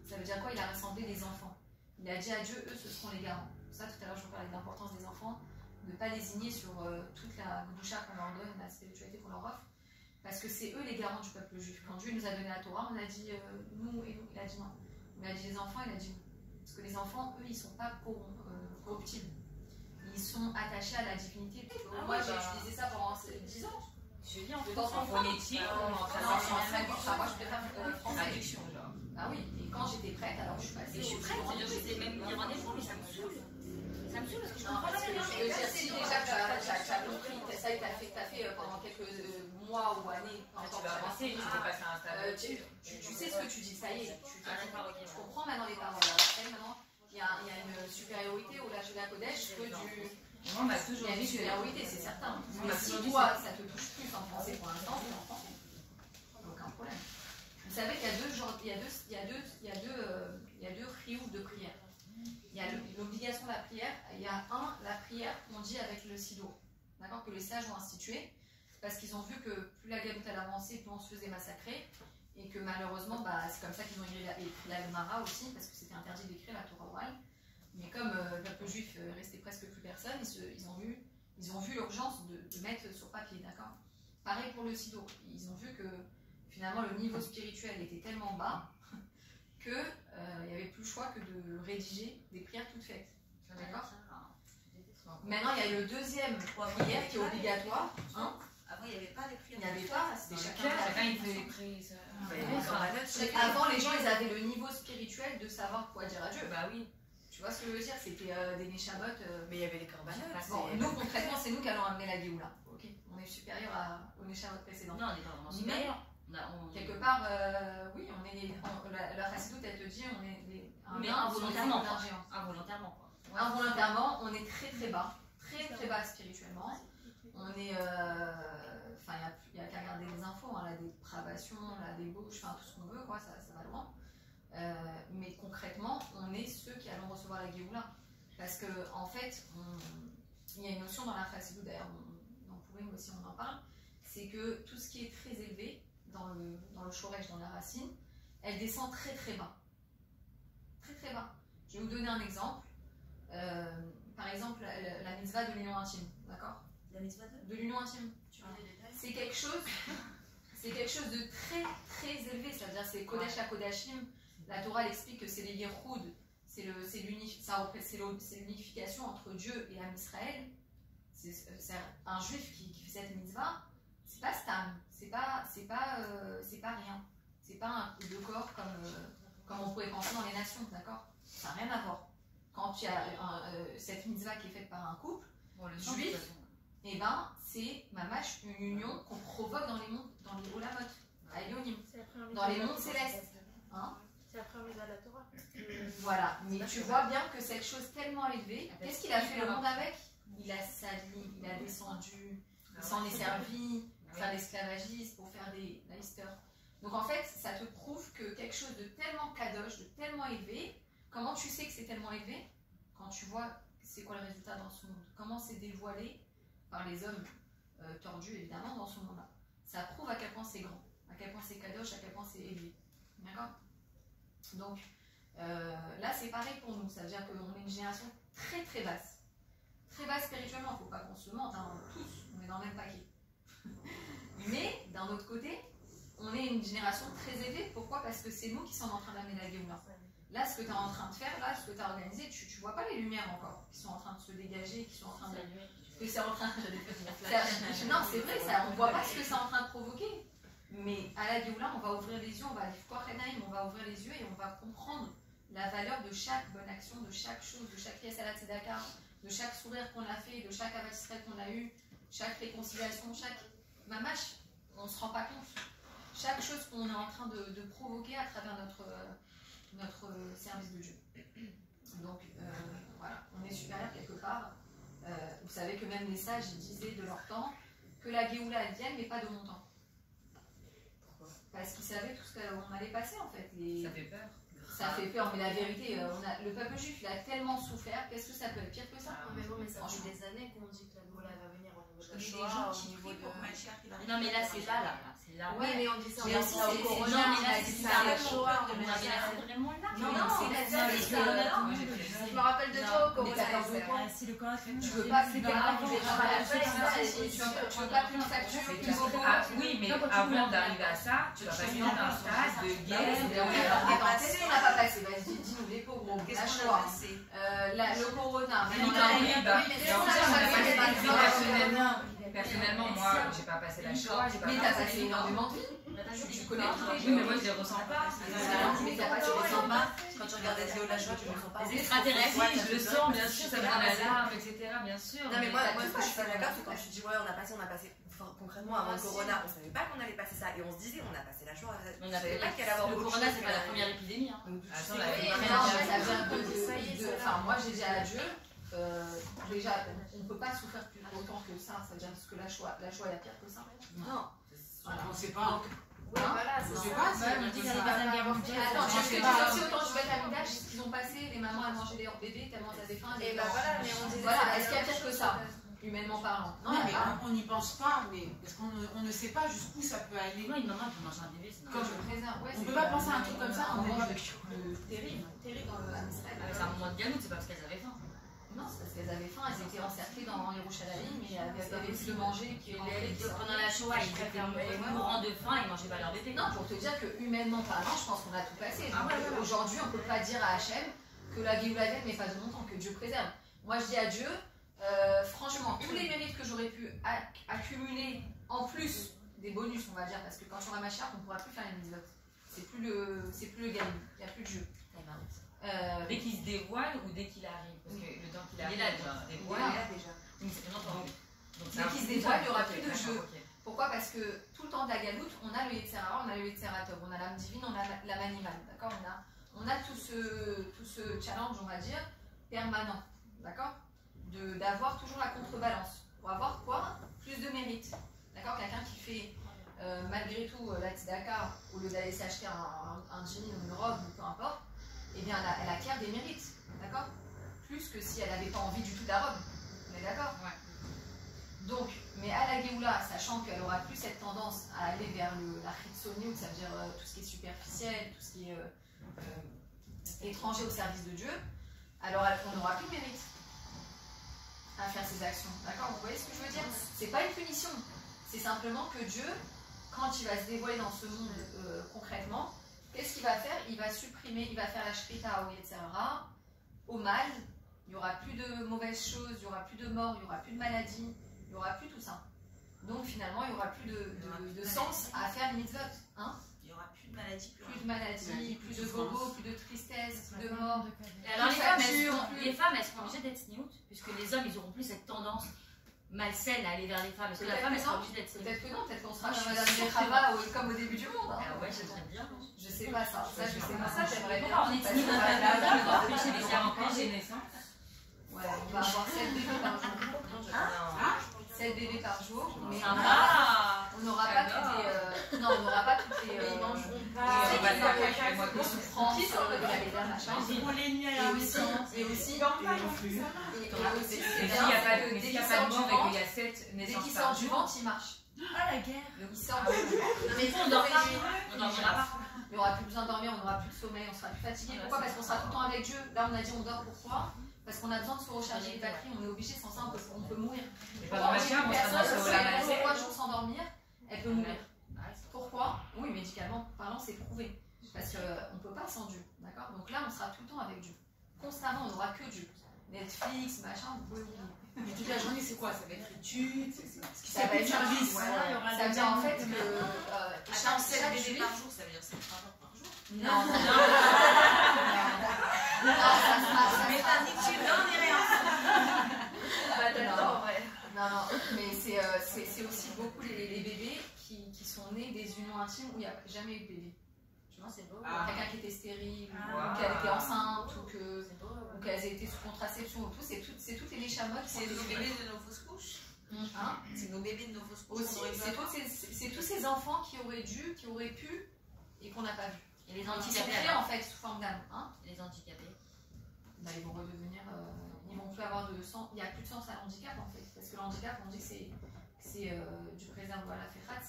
Ça veut dire quoi? Il a rassemblé des enfants. Il a dit à Dieu, eux, ce seront les garants. Ça, tout à l'heure, je vous parlais de l'importance des enfants, de ne pas désigner sur toute la gdoucha qu'on leur donne, la spiritualité qu'on leur offre, parce que c'est eux les garants du peuple juif. Quand Dieu nous a donné la Torah, on a dit nous et nous. Il a dit non. On a dit les enfants, il a dit nous. Parce que les enfants, eux, ils ne sont pas corruptibles. Ils sont attachés à la divinité. Moi, j'ai utilisé ça pendant 10 ans. Je dis en phonétique, moi, je préfère français. traduction, genre. Ah oui, et quand j'étais prête, alors je suis passée. Je suis prête, c'est-à-dire que c'est même lire en effort, mais ça me saoule. Ça me saoule parce que je comprends pas la je veux dire, si déjà tu as compris, ça y est, t'as fait pendant quelques mois ou années, Tu vas avancer, tu t'es passé à un stade. tu sais ce que tu dis, ça y est, tu comprends maintenant les paroles. Maintenant, il y a une supériorité au Lachela Kodesh que du. Moi, on m'a toujours Il y a une dit que... supériorité, c'est certain. On Mais m'a si toujours dit toi, ça te touche plus en français pour l'instant, c'est en français. Aucun problème. Vous savez qu'il y a deux genres, il y a deux rioux de prière. Il y a l'obligation de la prière, il y a la prière qu'on dit avec le silo, d'accord, que les sages ont institué, parce qu'ils ont vu que plus la galoute elle avançait, plus on se faisait massacrer, et que malheureusement, c'est comme ça qu'ils ont écrit la Gemara aussi, parce que c'était interdit d'écrire la Torah orale. Mais comme le peuple juif restait presque plus personne, ils ont vu l'urgence de mettre sur papier, d'accord. Pareil pour le sido, ils ont vu que finalement le niveau spirituel était tellement bas qu'il n'y avait plus le choix que de rédiger des prières toutes faites. D'accord. Maintenant, il y a le deuxième prière qui est obligatoire. Hein. Avant, il n'y avait pas les prières. Il n'y avait pas, c'était chacun il faisait les prières. Avant, les gens, ils avaient le niveau spirituel de savoir quoi dire à Dieu. Bah oui. Tu vois ce que je veux dire? C'était des Neshamot. Mais il y avait les corbanotes. Bon, nous, concrètement, c'est nous qui allons amener la Géoula. Ok. On est supérieur aux Neshamot précédents. Non, on n'est pas vraiment supérieur. Quelque part, oui, on est la Chassidoute, elle te dit, on est mais involontairement. Involontairement, quoi. Involontairement, on est très très bas. Très bas spirituellement. On est. Enfin, il n'y a qu'à regarder les infos, hein, la dépravation, la débauche, enfin tout ce qu'on veut, quoi, ça va loin. Mais concrètement, on est ceux qui allons recevoir la Géoula. Parce qu'en fait, il y a une notion dans la Chassidoute, d'ailleurs, dans Purim aussi on en parle, c'est que tout ce qui est très élevé, dans le shoresh, dans la racine, elle descend très très bas. Très très bas. Je vais vous donner un exemple. mitzvah de l'union intime, d'accord? La mitzvah de l'union intime. C'est quelque chose de très très élevé, c'est-à-dire c'est Kodesh à Kodashim. La Torah elle explique que c'est les Yehoud, c'est l'unification entre Dieu et Am Israël. C'est un juif qui fait cette mitzvah, c'est pas stam, c'est pas rien. C'est pas un coup de corps comme on pourrait penser dans les nations, d'accord? Ça n'a rien à voir. Quand tu as cette mitzvah qui est faite par un couple juif, et ben c'est mamash une union qu'on provoque dans les olamot, à Elohim, dans les mondes célestes. Hein? C'est la première mitzvah de la Torah. Voilà, mais tu vois bien que cette chose tellement élevée, qu'est-ce qu'il a fait le monde avec? Il a sali, il a descendu, il s'en est servi pour faire l'esclavagisme, pour faire des Leister. Donc en fait, ça te prouve que quelque chose de tellement kadosh, de tellement élevé, comment tu sais que c'est tellement élevé? Quand tu vois c'est quoi le résultat dans ce monde, comment c'est dévoilé par les hommes tordus évidemment dans ce monde-là. Ça prouve à quel point c'est grand, à quel point c'est kadosh, à quel point c'est élevé. D'accord? Donc là c'est pareil pour nous, ça veut dire qu'on est une génération très très basse. Très basse spirituellement, il ne faut pas qu'on se mente, hein, tous, on est dans le même paquet. Mais d'un autre côté, on est une génération très élevée. Pourquoi? Parce que c'est nous qui sommes en train d'amener la Géoula. Là, ce que tu es en train de faire, là, ce que tu as organisé, tu ne vois pas les lumières encore qui sont en train de se dégager, qui sont en train de. Que c'est en train de. Non, c'est vrai, ça, on ne voit pas ce que c'est en train de provoquer. Mais à la Géoula, on va ouvrir les yeux, on va ouvrir les yeux et on va comprendre la valeur de chaque bonne action, de chaque chose, de chaque pièce à la tzedaka, de chaque sourire qu'on a fait, de chaque avat Israël qu'on a eu, chaque réconciliation, chaque mamash, on ne se rend pas compte. Chaque chose qu'on est en train de provoquer à travers notre service de Dieu. Donc voilà, on est supérieur quelque part. Vous savez que même les sages disaient de leur temps que la Géoula elle vienne, mais pas de mon temps. Pourquoi? Parce qu'ils savaient tout ce qu'on allait passer en fait. Ça fait peur. Ça fait peur, mais la vérité, le peuple juif il a tellement souffert, qu'est-ce que ça peut être pire que ça? Mais bon, mais ça fait des années qu'on dit que la Géoula va venir au niveau de la Il y a Shoah, des gens au qui niveau prient de... pour Mashiach qui va arriver. Non, mais là, c'est pas là. C'est là. Oui, mais on dit ça Mais aussi, au c'est Corona. Non, mais là, on dit c'est ça ça. à la Shoah. C'est vraiment là. Non, c'est la Je me rappelle de toi au Corona. Si le Coran fait tu veux pas plus tu veux pas plus de facture, plus beaucoup. Oui, mais avant d'arriver à ça, tu vas passer dans un stade de guerre. Qu'est-ce qu'on n'a pas passé? Vas-y, dis-nous, les pauvres, la Shoah, le Corona. Personnellement, moi, j'ai pas passé la Shoah. Mais t'as passé énormément de vie. Tu connais tous les Oui, mais moi, je les ressens pas. Mais t'as pas, tu les sens pas. Quand tu regardes SEO la Shoah, tu ne le sens pas. Les extraterrestres, Je le sens, bien sûr, ça me donne la larme, etc. Bien sûr. Non, mais moi, ce que je suis pas d'accord, c'est quand tu dis, ouais, on a passé, concrètement, avant le Corona, on savait pas qu'on allait passer ça. Et on se disait, on a passé la Shoah. On savait pas qu'elle allait avoir le autre Corona, chose c'est que pas la première épidémie. Attends, mais non, ça vient de. Enfin, moi, j'ai dit à Dieu. Déjà, on ne peut pas souffrir plus autant que ça, ça veut dire que la Shoah il y a pire que ça. Non. Voilà. On sait pas. Oui, voilà, Je sais c'est pas. on dit que c'est pas la guerre mondiale. Attends, tu sais aussi autant je vais à Amidash, ce qu'ils ont passé, les mamans elles mangeaient leurs bébés tellement elles avaient faim. Et bah voilà, mais on disait voilà, est-ce qu'il y a pire que ça, humainement parlant? Non, mais on n'y pense pas, mais parce qu'on ne sait pas jusqu'où ça peut aller. Non, une maman peut manger un bébé, c'est Comme normal. je préserve, ouais. On peut pas penser à un truc comme ça, on mange est pas. terrible, terrible dans le Israël. C'est un moment de galoute, c'est pas parce qu'elles avaient faim. Non, c'est parce qu'elles avaient faim, elles étaient encerclées dans Yerushalayim, mais elles avaient plus de manger Pendant la Shoah, ils étaient mourants de faim, ils mangeaient pas leur bébé. Non, pour te dire que humainement parlant, je pense qu'on a tout passé. Aujourd'hui, on ne peut pas dire à Hachem que la Géoula vienne, mais pas de mon temps, que Dieu préserve. Moi, je dis à Dieu, franchement, tous les mérites que j'aurais pu accumuler en plus des bonus, on va dire, parce que quand on aura ma charte, on ne pourra plus faire les mitzvot. C'est plus le gamin, il n'y a plus de jeu. Dès qu'il se dévoile ou dès qu'il arrive? Parce que le temps qu'il arrive, Il est là, il Il est dévoile. là déjà. Oui, ça fait longtemps. Dès qu'il se dévoile, il n'y aura plus de jeu. Pourquoi? Parce que tout le temps de la galoute, on a le Yetzirah, on a le Yetziratov, on a l'âme divine, on a l'âme animale, d'accord? On a tout ce challenge, on va dire, permanent, d'accord? D'avoir toujours la contrebalance. Pour avoir quoi? Plus de mérite, d'accord? Quelqu'un qui fait malgré tout la tzedaka, au lieu d'aller s'acheter un jean ou une robe, ou peu importe, eh bien elle acquiert des mérites, d'accord? Plus que si elle n'avait pas envie du tout de la robe, on est d'accord? Ouais. Donc, mais à la Géoula, sachant qu'elle aura plus cette tendance à aller vers la Chitsoniut, ça veut dire tout ce qui est superficiel, tout ce qui est étranger au service de Dieu, alors on n'aura plus de mérite. à faire ses actions. D'accord? Vous voyez ce que je veux dire? C'est pas une punition. C'est simplement que Dieu, quand il va se dévoiler dans ce monde concrètement, qu'est-ce qu'il va faire? Il va supprimer, il va faire la shrita au Yetzirah, au mal. Il n'y aura plus de mauvaises choses, il n'y aura plus de mort, il n'y aura plus de maladie, il n'y aura plus tout ça. Donc finalement, il n'y aura plus de sens à faire les mitzvot. Hein? Il n'y aura plus de maladie. Plus de maladie, plus de bobo, plus de tristesse, plus de mort. Et alors les femmes, elles seront obligées d'être sniout, puisque les hommes, ils auront plus cette tendance malsaine à aller vers les femmes. Parce que la femme, elle sera obligée d'être sniout. Peut-être que non, peut-être qu'on sera comme Madame Nechava comme au début du monde. Hein. Ah ouais, j'aimerais bien. Je sais pas ça. Ça, je sais pas ça, j'aimerais bien. On est sniout dans la femme, empêcher les femmes Quand j'ai naissance. Ouais, on va avoir 7 bébés par jour. 7 bébés par jour. Mais on n'aura pas toutes les. Non, on n'aura pas toutes les. Ils mangeront Les souffrances, les nuits à la maison. et aussi. Et s'il n'y a pas de mort et qu'il y a 7 Dès naissances qu'il par sort du jour. ventre, il marche. Ah, la guerre. Il sort du ventre. Mais on dort pas. On dormira pas. Il n'y aura plus besoin de dormir, on n'aura plus de sommeil, on sera plus fatigué. Pourquoi? Parce qu'on sera tout le temps avec Dieu. Là, on a dit on dort. Pourquoi? Parce qu'on a besoin de se recharger les batteries, on est obligé, sans ça on peut mourir. Pendant ma chambre, on sera dans ce Elle peut 3 jours sans dormir, elle peut mourir. Pourquoi? Oui, médicalement parlant, c'est prouvé. Parce qu'on ne peut pas sans Dieu. D'accord? Donc là, on sera tout le temps avec Dieu. Constamment, on n'aura que Dieu. Netflix, machin, vous pouvez oublier. Mais toute la journée, c'est quoi? Ça va être études, ça va être service. Ça veut dire en fait que. Attends, 7 bébés par jour, ça veut dire 7 jours par jour? Non, non, Mais t'as dit que tu dors, ni rien. Non, non, mais c'est aussi beaucoup les bébés qui sont nés des unions intimes où il n'y a jamais eu de bébé. Tu vois, c'est beau. Quelqu'un qui était stérile, ou qu'elle était enceinte, ou qu'elles étaient sous contraception, ou tout. C'est toutes les chamottes. C'est nos bébés de nos fausses couches. Hein? C'est nos bébés de nos fausses couches. C'est tous ces enfants qui auraient dû, qui auraient pu, et qu'on n'a pas vu. Et les Qui sont handicapés, créés en fait sous forme d'âme. Hein? les handicapés. Bah, ils vont redevenir. Ils vont plus avoir de sens. Il n'y a plus de sens à l'handicap en fait. Parce que l'handicap, on dit que c'est du préserve à la ferrate,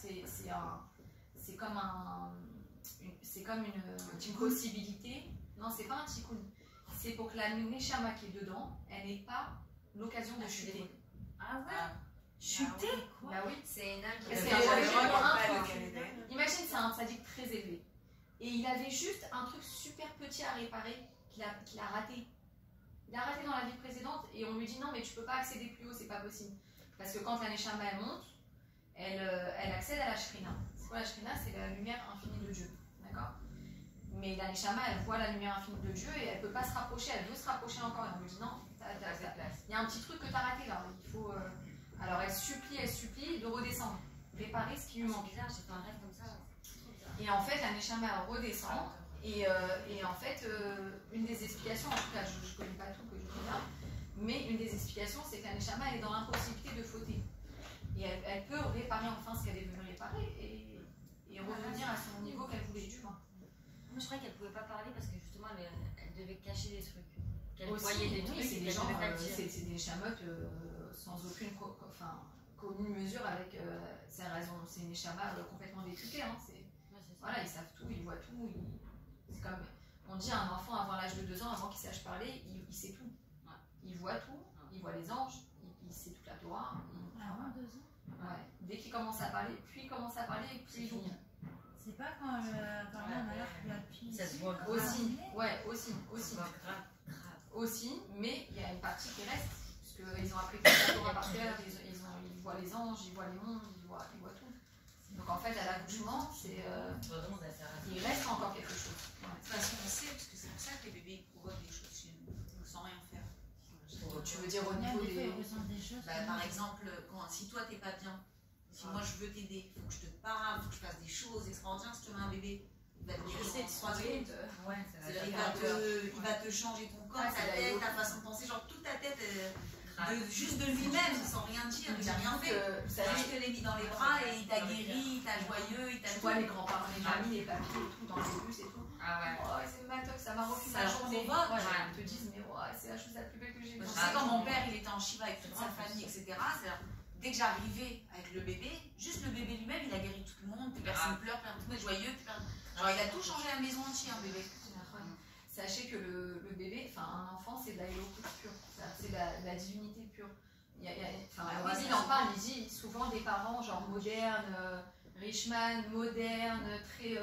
c'est comme une possibilité. Non, c'est pas un tikkun. C'est pour que la neshama qui est dedans, elle n'ait pas l'occasion de chuter. Ah ouais? Chuter? Bah oui. C'est une âme qui Parce est imagine, c'est un sadique très élevé. Et il avait juste un truc super petit à réparer qu'il a raté. Il a raté dans la vie précédente et on lui dit non mais tu peux pas accéder plus haut, c'est pas possible. Parce que quand la Neshama elle monte, elle accède à la Shrina. C'est quoi la Shrina? C'est la lumière infinie de Dieu. D'accord? Mais la Neshama elle voit la lumière infinie de Dieu et elle peut pas se rapprocher, elle veut se rapprocher encore. Et on lui dit non, il y a un petit truc que tu as raté là. Il faut, alors elle supplie de redescendre, réparer ce qui lui manque. C'est bizarre, j'ai fait un rêve comme ça. Et en fait, la Neshama elle redescend. Et en fait, une des explications, en tout cas, je ne connais pas tout, que je connais pas, mais une des explications, c'est que la Neshama elle est dans l'impossibilité de fauter. Et elle peut réparer enfin ce qu'elle est venue réparer et revenir à son niveau qu'elle voulait, tu vois. Moi, je croyais qu'elle ne pouvait pas parler parce que justement, elle devait cacher des trucs. Qu'elle Aussi, voyait des trucs. c'est des gens, devait pas le dire. c'est des chamottes sans aucune commune mesure avec sa raison. C'est une Neshama complètement décuplée. Hein, voilà, ils savent tout, ils voient tout. C'est comme, on dit à un enfant avant l'âge de 2 ans, avant qu'il sache parler, il sait tout. Ouais. Il voit tout, il voit les anges, il sait toute la Torah. Avant 2 ans? Ouais. Dès qu'il commence à parler, plus il commence à parler, plus il ouvre. C'est pas quand parler en alerte de la pile. Ça se voit aussi, ouais, aussi. Aussi, mais il y a une partie qui reste, parce qu'ils ont appris toute la Torah par cœur, ils voient les anges, ils voient les mondes, ils voient tout. Donc en fait, à l'accouchement, il reste encore quelque chose. De toute façon, on sait, parce que c'est pour ça que les bébés provoquent des choses chez nous, sans rien faire. Tu veux dire au niveau des choses? Par exemple, si toi t'es pas bien, si moi je veux t'aider, il faut que je te parle, il faut que je fasse des choses extraordinaires. Si tu mets un bébé, il va te laisser 3 secondes. Il va te changer ton corps, ta tête, ta façon de penser, genre toute ta tête. Juste de lui-même, sans rien dire, il n'a rien fait. Juste te l'ai mis dans les bras et il t'a guéri, il t'a joyeux, il t'a. Tu vois les grands-parents, les mamies, les papiers et tout dans les bus et tout. Ah ouais. Oh, c'est matok, ça m'a refait la journée. Ils te disent, mais c'est la chose la plus belle que j'ai vue. Je sais quand mon père il était en Shiva avec toute sa famille, etc. Dès que j'arrivais avec le bébé, juste le bébé lui-même, il a guéri tout le monde, plus personne pleure, tout le monde est joyeux. Genre il a tout changé la maison entière, un bébé. Sachez que le bébé, enfin un enfant, c'est de la éloquence pure, c'est de la divinité pure. Le Rabbi il en parle, il dit souvent des parents genre modernes, Richman, modernes, très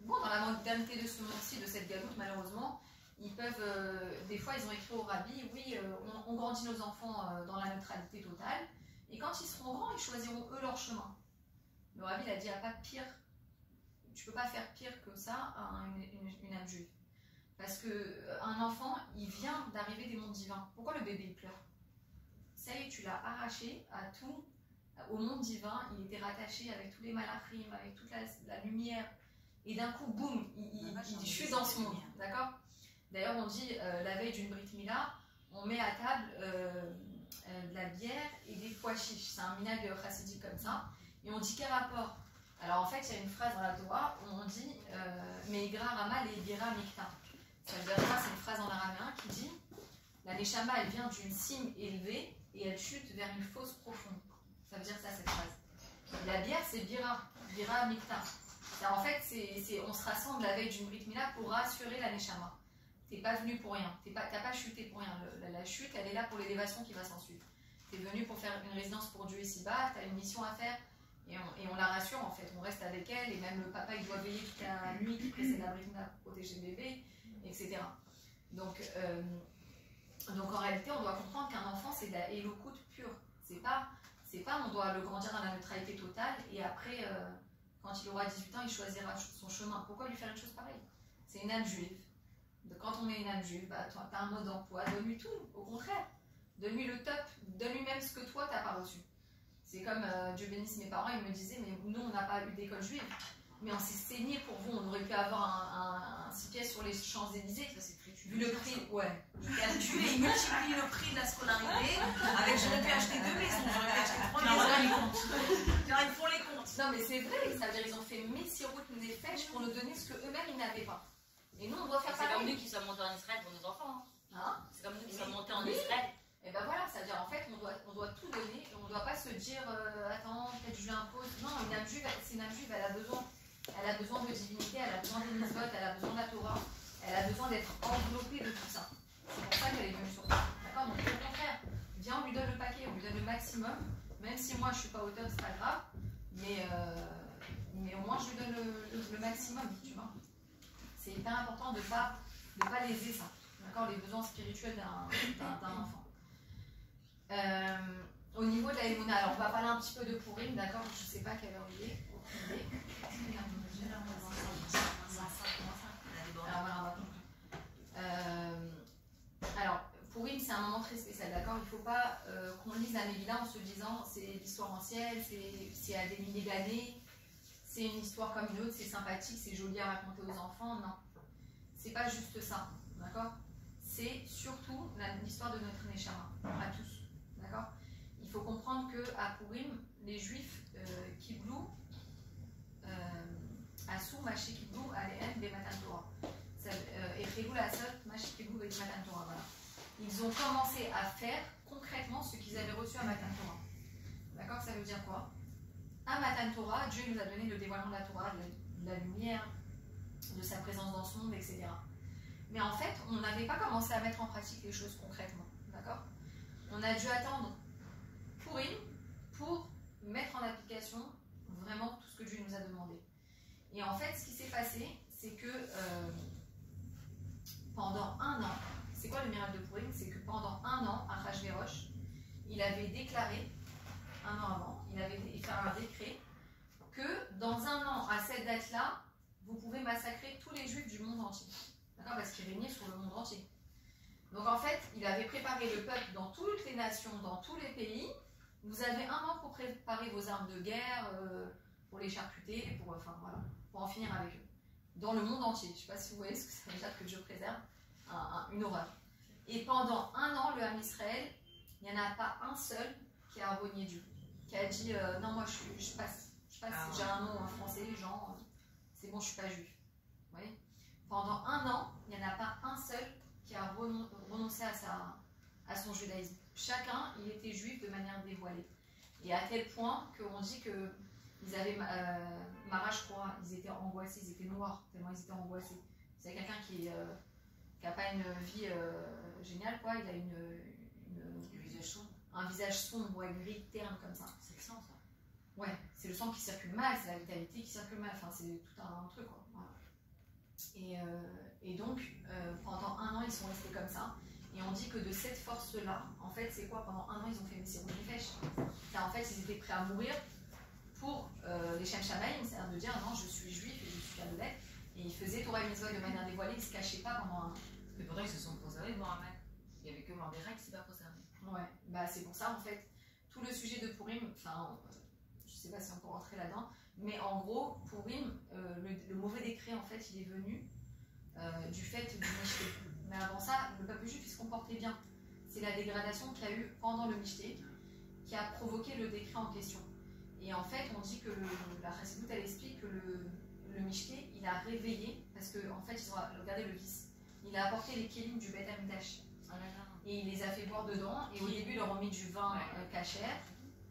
bon dans la modernité de ce monde-ci, de cette galoute malheureusement, ils peuvent, des fois ils ont écrit au Rabbi, oui, on grandit nos enfants dans la neutralité totale, et quand ils seront grands, ils choisiront eux leur chemin. Le Rabbi il a dit, il n'y a pas pire, tu peux pas faire pire que ça à une âme juive. Parce qu'un enfant, il vient d'arriver des mondes divins. Pourquoi le bébé il pleure? Ça y est, tu l'as arraché à tout, au monde divin, il était rattaché avec tous les malachim, avec toute la lumière, et d'un coup, boum, il chute dans ce monde, d'accord? D'ailleurs, on dit, la veille d'une Brit Mila, on met à table de la bière et des pois chiches, c'est un minag chassidique comme ça, et on dit quel rapport? Alors en fait, il y a une phrase dans la Torah où on dit Meigra Rama le Bira Mikta. Ça veut dire quoi? C'est une phrase en araméen qui dit la Neshama, elle vient d'une cime élevée et elle chute vers une fosse profonde. Ça veut dire ça, cette phrase. Et la bière, c'est Bira Mikta. En fait, on se rassemble la veille d'une Brit Mila pour rassurer la Neshama. T'es pas venu pour rien, t'as pas chuté pour rien. La chute, elle est là pour l'élévation qui va s'en suivre. T'es venu pour faire une résidence pour Dieu ici-bas, t'as une mission à faire. Et on la rassure en fait, on reste avec elle, et même le papa il doit veiller toute la nuit qui précède la Brit Mila pour protéger le bébé, etc. Donc en réalité, on doit comprendre qu'un enfant c'est de la éloquoute pure. C'est pas on doit le grandir dans la neutralité totale, et après, quand il aura 18 ans, il choisira son chemin. Pourquoi lui faire une chose pareille? C'est une âme juive. Quand on est une âme juive, bah, tu as un mode d'emploi, donne-lui tout, au contraire. Donne-lui le top, donne-lui même ce que toi, tu n'as pas reçu. C'est comme, Dieu bénisse mes parents, ils me disaient, mais nous, on n'a pas eu d'école juive, mais on s'est saigné pour vous, on aurait pu avoir un 6 pièces sur les Champs-Élysées. Ça, c'est très vu le prix, ouais. Calcule et multiplie le prix de la scolarité avec j'aurais pu acheter 2 maisons, j'aurais pu acheter 3 maisons. Car ils font les comptes. Non, mais c'est vrai, ça veut dire qu'ils ont fait Messirut Nefesh pour nous donner ce qu'eux-mêmes ils n'avaient pas. Et nous, on doit faire pareil. C'est comme nous qui sommes montés en Israël pour nos enfants. Hein? C'est comme nous qui sommes montés en Israël. Et ben voilà, c'est-à-dire en fait, on doit tout donner, et on ne doit pas se dire attends, peut-être je lui impose. Non, une âme juive, c'est une âme juive, elle a besoin de divinité, elle a besoin des mitzvot, elle a besoin de la Torah, elle a besoin d'être enveloppée de tout ça. C'est pour ça qu'elle est venue sur terre. D'accord? Donc au contraire, viens, on lui donne le paquet, on lui donne le maximum, même si moi je suis pas auteur, c'est pas grave, mais au moins je lui donne le maximum, tu vois. C'est hyper important de pas léser ça. D'accord? Les besoins spirituels d'un enfant. Au niveau de la Emouna, alors on va parler un petit peu de Purim, d'accord? Je ne sais pas quelle heure il est. Alors, Purim, c'est un moment très spécial, d'accord? Il ne faut pas qu'on lise la Megillah en se disant c'est l'histoire ancienne, c'est à des milliers d'années, c'est une histoire comme une autre, c'est sympathique, c'est joli à raconter aux enfants. Non, c'est pas juste ça, d'accord? C'est surtout l'histoire de notre Neshama, à tous, d'accord? Il faut comprendre qu'à Purim, les Juifs Kiblou, Asou, Maché Kiblou, Alehem, Bematan Torah. Et Chegou la Sot, Maché Kiblou, Bematan Torah, voilà. Ils ont commencé à faire concrètement ce qu'ils avaient reçu à Matan Torah. D'accord? Ça veut dire quoi? À Matan Torah, Dieu nous a donné le dévoilement de la Torah, de la lumière, de sa présence dans ce monde, etc. Mais en fait, on n'avait pas commencé à mettre en pratique les choses concrètement. D'accord? On a dû attendre Purim pour mettre en application vraiment tout ce que Dieu nous a demandé. Et en fait, ce qui s'est passé, c'est que pendant un an, c'est quoi le miracle de Purim? C'est que pendant un an, Achashverosh, il avait déclaré, un an avant, il avait fait un décret que dans un an, à cette date-là, vous pouvez massacrer tous les Juifs du monde entier. D'accord? Parce qu'il régnait sur le monde entier. Donc en fait, il avait préparé le peuple dans toutes les nations, dans tous les pays. Vous avez un an pour préparer vos armes de guerre, pour les charcuter, pour en finir avec eux. Dans le monde entier. Je ne sais pas si vous voyez ce que ça veut dire que Dieu préserve. Une horreur. Et pendant un an, le Ham Israël, il n'y en a pas un seul qui a renié Dieu. Qui a dit non, moi je passe. J'ai un nom français, Jean, c'est bon, je ne suis pas juif. Vous voyez? Pendant un an, il n'y en a pas un seul qui a renoncé à son judaïsme. Chacun, il était juif de manière dévoilée. Et à tel point qu'on dit qu'ils avaient Mara, je crois, ils étaient angoissés, ils étaient noirs, tellement ils étaient angoissés. C'est quelqu'un qui n'a pas une vie géniale, quoi. Il a une visage sombre. un visage sombre, ouais, gris, terne comme ça. C'est le sang, ça. Ouais, c'est le sang qui circule mal, c'est la vitalité qui circule mal, enfin c'est tout un truc quoi. Voilà. Et donc, pendant 1 an, ils sont restés comme ça. Et on dit que de cette force-là, en fait, c'est quoi? Pendant 1 an, ils ont fait Messirou Nefesh. En fait, ils étaient prêts à mourir pour les Shem Shamaïm, c'est-à-dire de dire non, je suis juif et je suis catholique. Et ils faisaient Torah et Mitzvot de manière dévoilée, ils ne se cachaient pas pendant 1 an. Mais pourtant, ils se sont conservés devant Haman. Il n'y avait que Mordechai qui s'est pas conservé. Ouais, bah c'est pour ça, en fait, tout le sujet de Purim, enfin, je ne sais pas si on peut rentrer là-dedans, mais en gros, Purim, le mauvais décret, en fait, il est venu du fait du Mishté. Mais avant ça, le peuple juif, il se comportait bien. C'est la dégradation qu'il y a eu pendant le Mishté qui a provoqué le décret en question. Et en fait, on dit que la Chassidoute, elle explique que le Mishté, il a réveillé, parce qu'en en fait, ils ont regardé le vice. Il a apporté les kélim du Beth Amikdash. Et il les a fait boire dedans. Et au début, ils leur ont mis du vin cachère.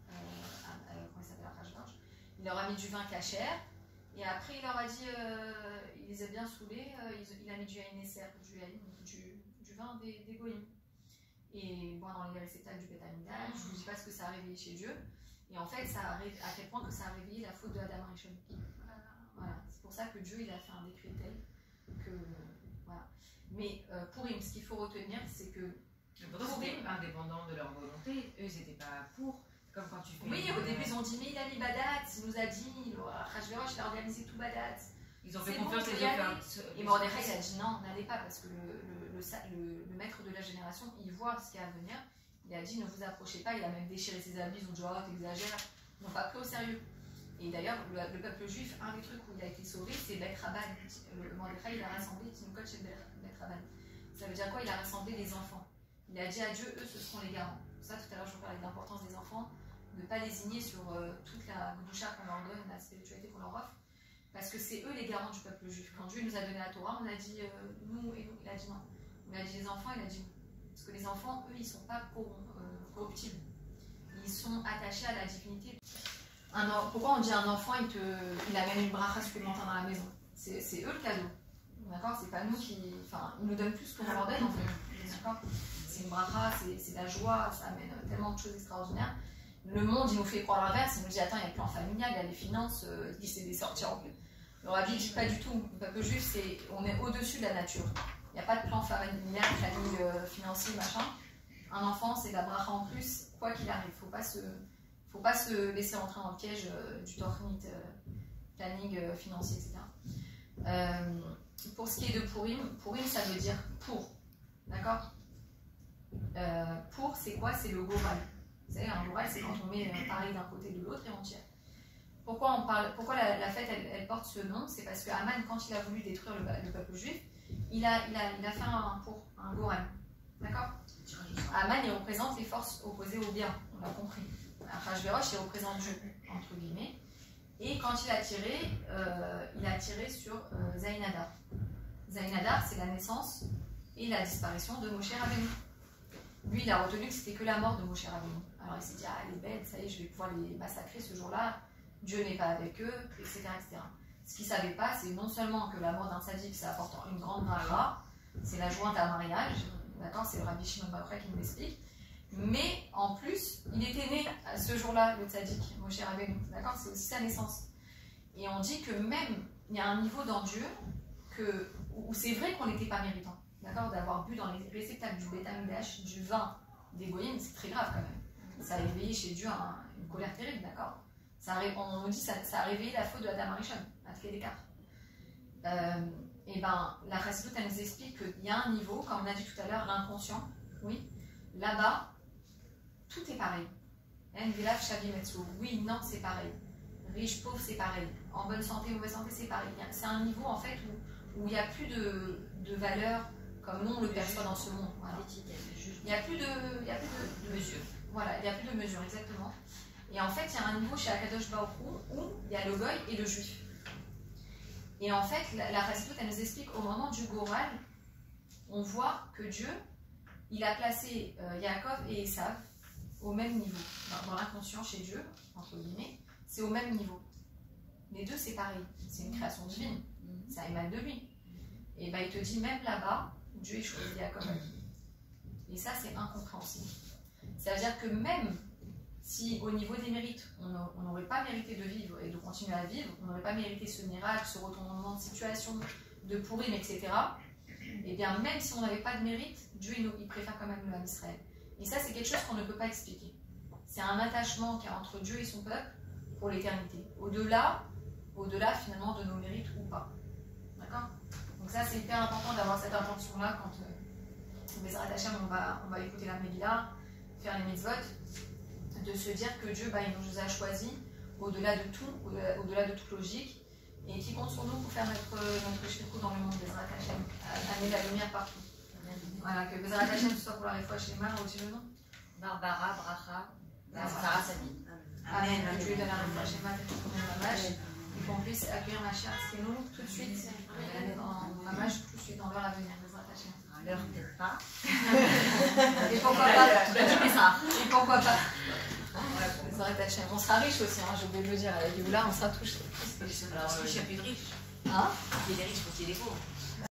Comment il s'appelle, Achashverosh. Il leur a mis du vin cachère. Et après, il leur a dit, il les a bien saoulés. Il a mis du yain Nesser, du vin des goïms. Et boire dans les réceptacles du Beth Amikdash. Je ne vous dis pas ce que ça a réveillé chez Dieu. Et en fait, ça a à tel point que ça a réveillé la faute de Adam Rishon. Voilà. C'est pour ça que Dieu, il a fait un décret tel que... Voilà. Mais Purim, ce qu'il faut retenir, c'est que... Pourtant, c'était indépendant de leur volonté. Eux, ils n'étaient pas pour. Comme quand tu fais... Oui, au début, ils ont dit, mais il a mis Badat, il nous a dit, Achashverosh, il a organisé tout Badat. Ils ont fait confiance et Et Mordechai, il a dit non, n'allez pas, parce que le maître de la génération, il voit ce qu'il y a à venir. Il a dit, ne vous approchez pas, il a même déchiré ses habits, ils ont dit, oh, t'exagères. Ils n'ont pas pris au sérieux. Et d'ailleurs, le peuple juif, un des trucs où il a été sauvé, c'est Beth Rabban. Le Mordechai, il a rassemblé Tinukot chez Beth Rabban. Ça veut dire quoi? Il a rassemblé les enfants. Il a dit à Dieu, eux, ce seront les garants. Pour ça, tout à l'heure, je vous parlais de l'importance des enfants, de ne pas désigner sur toute la gdoucha qu'on leur donne, la spiritualité qu'on leur offre, parce que c'est eux les garants du peuple juif. Quand Dieu nous a donné la Torah, on a dit nous et nous. Il a dit non. On a dit les enfants, il a dit nous. Parce que les enfants, eux, ils ne sont pas corruptibles. Ils sont attachés à la divinité. Pourquoi on dit un enfant, il amène une bracha supplémentaire dans la maison? C'est eux le cadeau. D'accord? C'est pas nous qui... Enfin, ils nous donnent plus qu'on leur donne en fait. D'accord? C'est une bracha, c'est la joie, ça amène tellement de choses extraordinaires. Le monde, il nous fait croire l'inverse. Il nous dit, attends, il y a le plan familial, il y a les finances, il s'est des sorties en plus. Le rabbi dit pas du tout. Le peuple juif, on est au-dessus de la nature. Il n'y a pas de plan familial, planning financier, machin. Un enfant, c'est la bracha en plus, quoi qu'il arrive. Faut pas se laisser entrer dans le piège du tornit, planning financier, etc. Pour ce qui est de Purim, Purim, ça veut dire pour. D'accord? Pour, c'est quoi? C'est le goral. Vous savez, un goral, c'est quand on met pareil d'un côté de l'autre et on tire. Pourquoi la fête, elle porte ce nom? C'est parce que Haman, quand il a voulu détruire le peuple juif, il a fait un goral. D'accord? Haman, il représente les forces opposées au bien, on l'a compris. Achashverosh, il représente Dieu, entre guillemets. Et quand il a tiré sur Zainadar. Zainadar, c'est la naissance et la disparition de Moshe Rabbeinu. Lui, il a retenu que c'était que la mort de Moshe Rabbeinu. Alors il s'est dit, ah, les bêtes, ça y est, je vais pouvoir les massacrer ce jour-là. Dieu n'est pas avec eux, etc. etc. Ce qu'il ne savait pas, c'est non seulement que la mort d'un tzaddik, ça apporte une grande bracha, c'est la jointe à un mariage, d'accord, c'est le Rabbi Shimon Bar Yochai qui nous l'explique, mais en plus, il était né ce jour-là, le tzaddik, Moshe Rabbeinu, d'accord, c'est aussi sa naissance. Et on dit que même, il y a un niveau dans Dieu où c'est vrai qu'on n'était pas méritant, d'accord, d'avoir bu dans les réceptacles du Beth Amikdash du vin des goyim, c'est très grave quand même. Ça a éveillé chez Dieu une colère terrible, d'accord. On nous dit que ça a réveillé la faute de Adam Rishon, à tous les quatre. Et ben, la Chassidoute, elle nous explique qu'il y a un niveau, comme on a dit tout à l'heure, l'inconscient, oui, là-bas, tout est pareil. Oui, non, c'est pareil. Riche, pauvre, c'est pareil. En bonne santé, mauvaise santé, c'est pareil. C'est un niveau, en fait, où il n'y a plus de valeur comme nous, on le perçoit dans ce monde. Voilà. Il n'y a plus de mesure. Voilà, il n'y a plus de mesure, exactement. Et en fait, il y a un niveau chez Akadosh Baruch Hu où il y a le goy et le juif. Et en fait, la Chassidoute, elle nous explique au moment du Goral, on voit que Dieu, il a placé Yaakov et Esav au même niveau. Dans l'inconscient chez Dieu, entre guillemets, c'est au même niveau. Les deux, c'est pareil. C'est une création divine. Ça émane de lui. Et ben, il te dit, même là-bas, Dieu a choisi Yaakov. Et ça, c'est incompréhensible. C'est-à-dire que même si au niveau des mérites, on n'aurait pas mérité de vivre et de continuer à vivre, on n'aurait pas mérité ce miracle, ce retournement de situation, de Pourim, etc., et bien même si on n'avait pas de mérite, Dieu il préfère quand même le Ham Israël. Et ça, c'est quelque chose qu'on ne peut pas expliquer. C'est un attachement qu'il y a entre Dieu et son peuple pour l'éternité. Au-delà finalement de nos mérites ou pas. D'accord? Donc ça, c'est hyper important d'avoir cette intention-là quand Bezrat Hashem, on va écouter la Megillah, faire les mitzvot, de se dire que Dieu, il nous a choisis au-delà de tout, au-delà de toute logique, et qui compte sur nous pour faire notre shirkou dans le monde, Bezrat Hashem, amener la lumière partout. Voilà, que Bezrat Hashem soit pour la réfoua chez Mar, aussi le nom. Barbara, Bracha, Sarah Sadi. Amen. Que Dieu donne la réfoua chez Mar, et qu'on puisse accueillir Mashiach Tzidkenu tout de suite, en Mamash, tout de suite dans l'heure à venir, Bezrat Hashem. À l'heure peut-être pas. Et pourquoi pas? Et pourquoi pas? Bezrat Hashem. On sera riche aussi, j'ai oublié de le dire, avec Géoula, on sera tous. Alors, il n'y a plus de riches. Hein? Il y a des riches pour qu'il y ait des pauvres.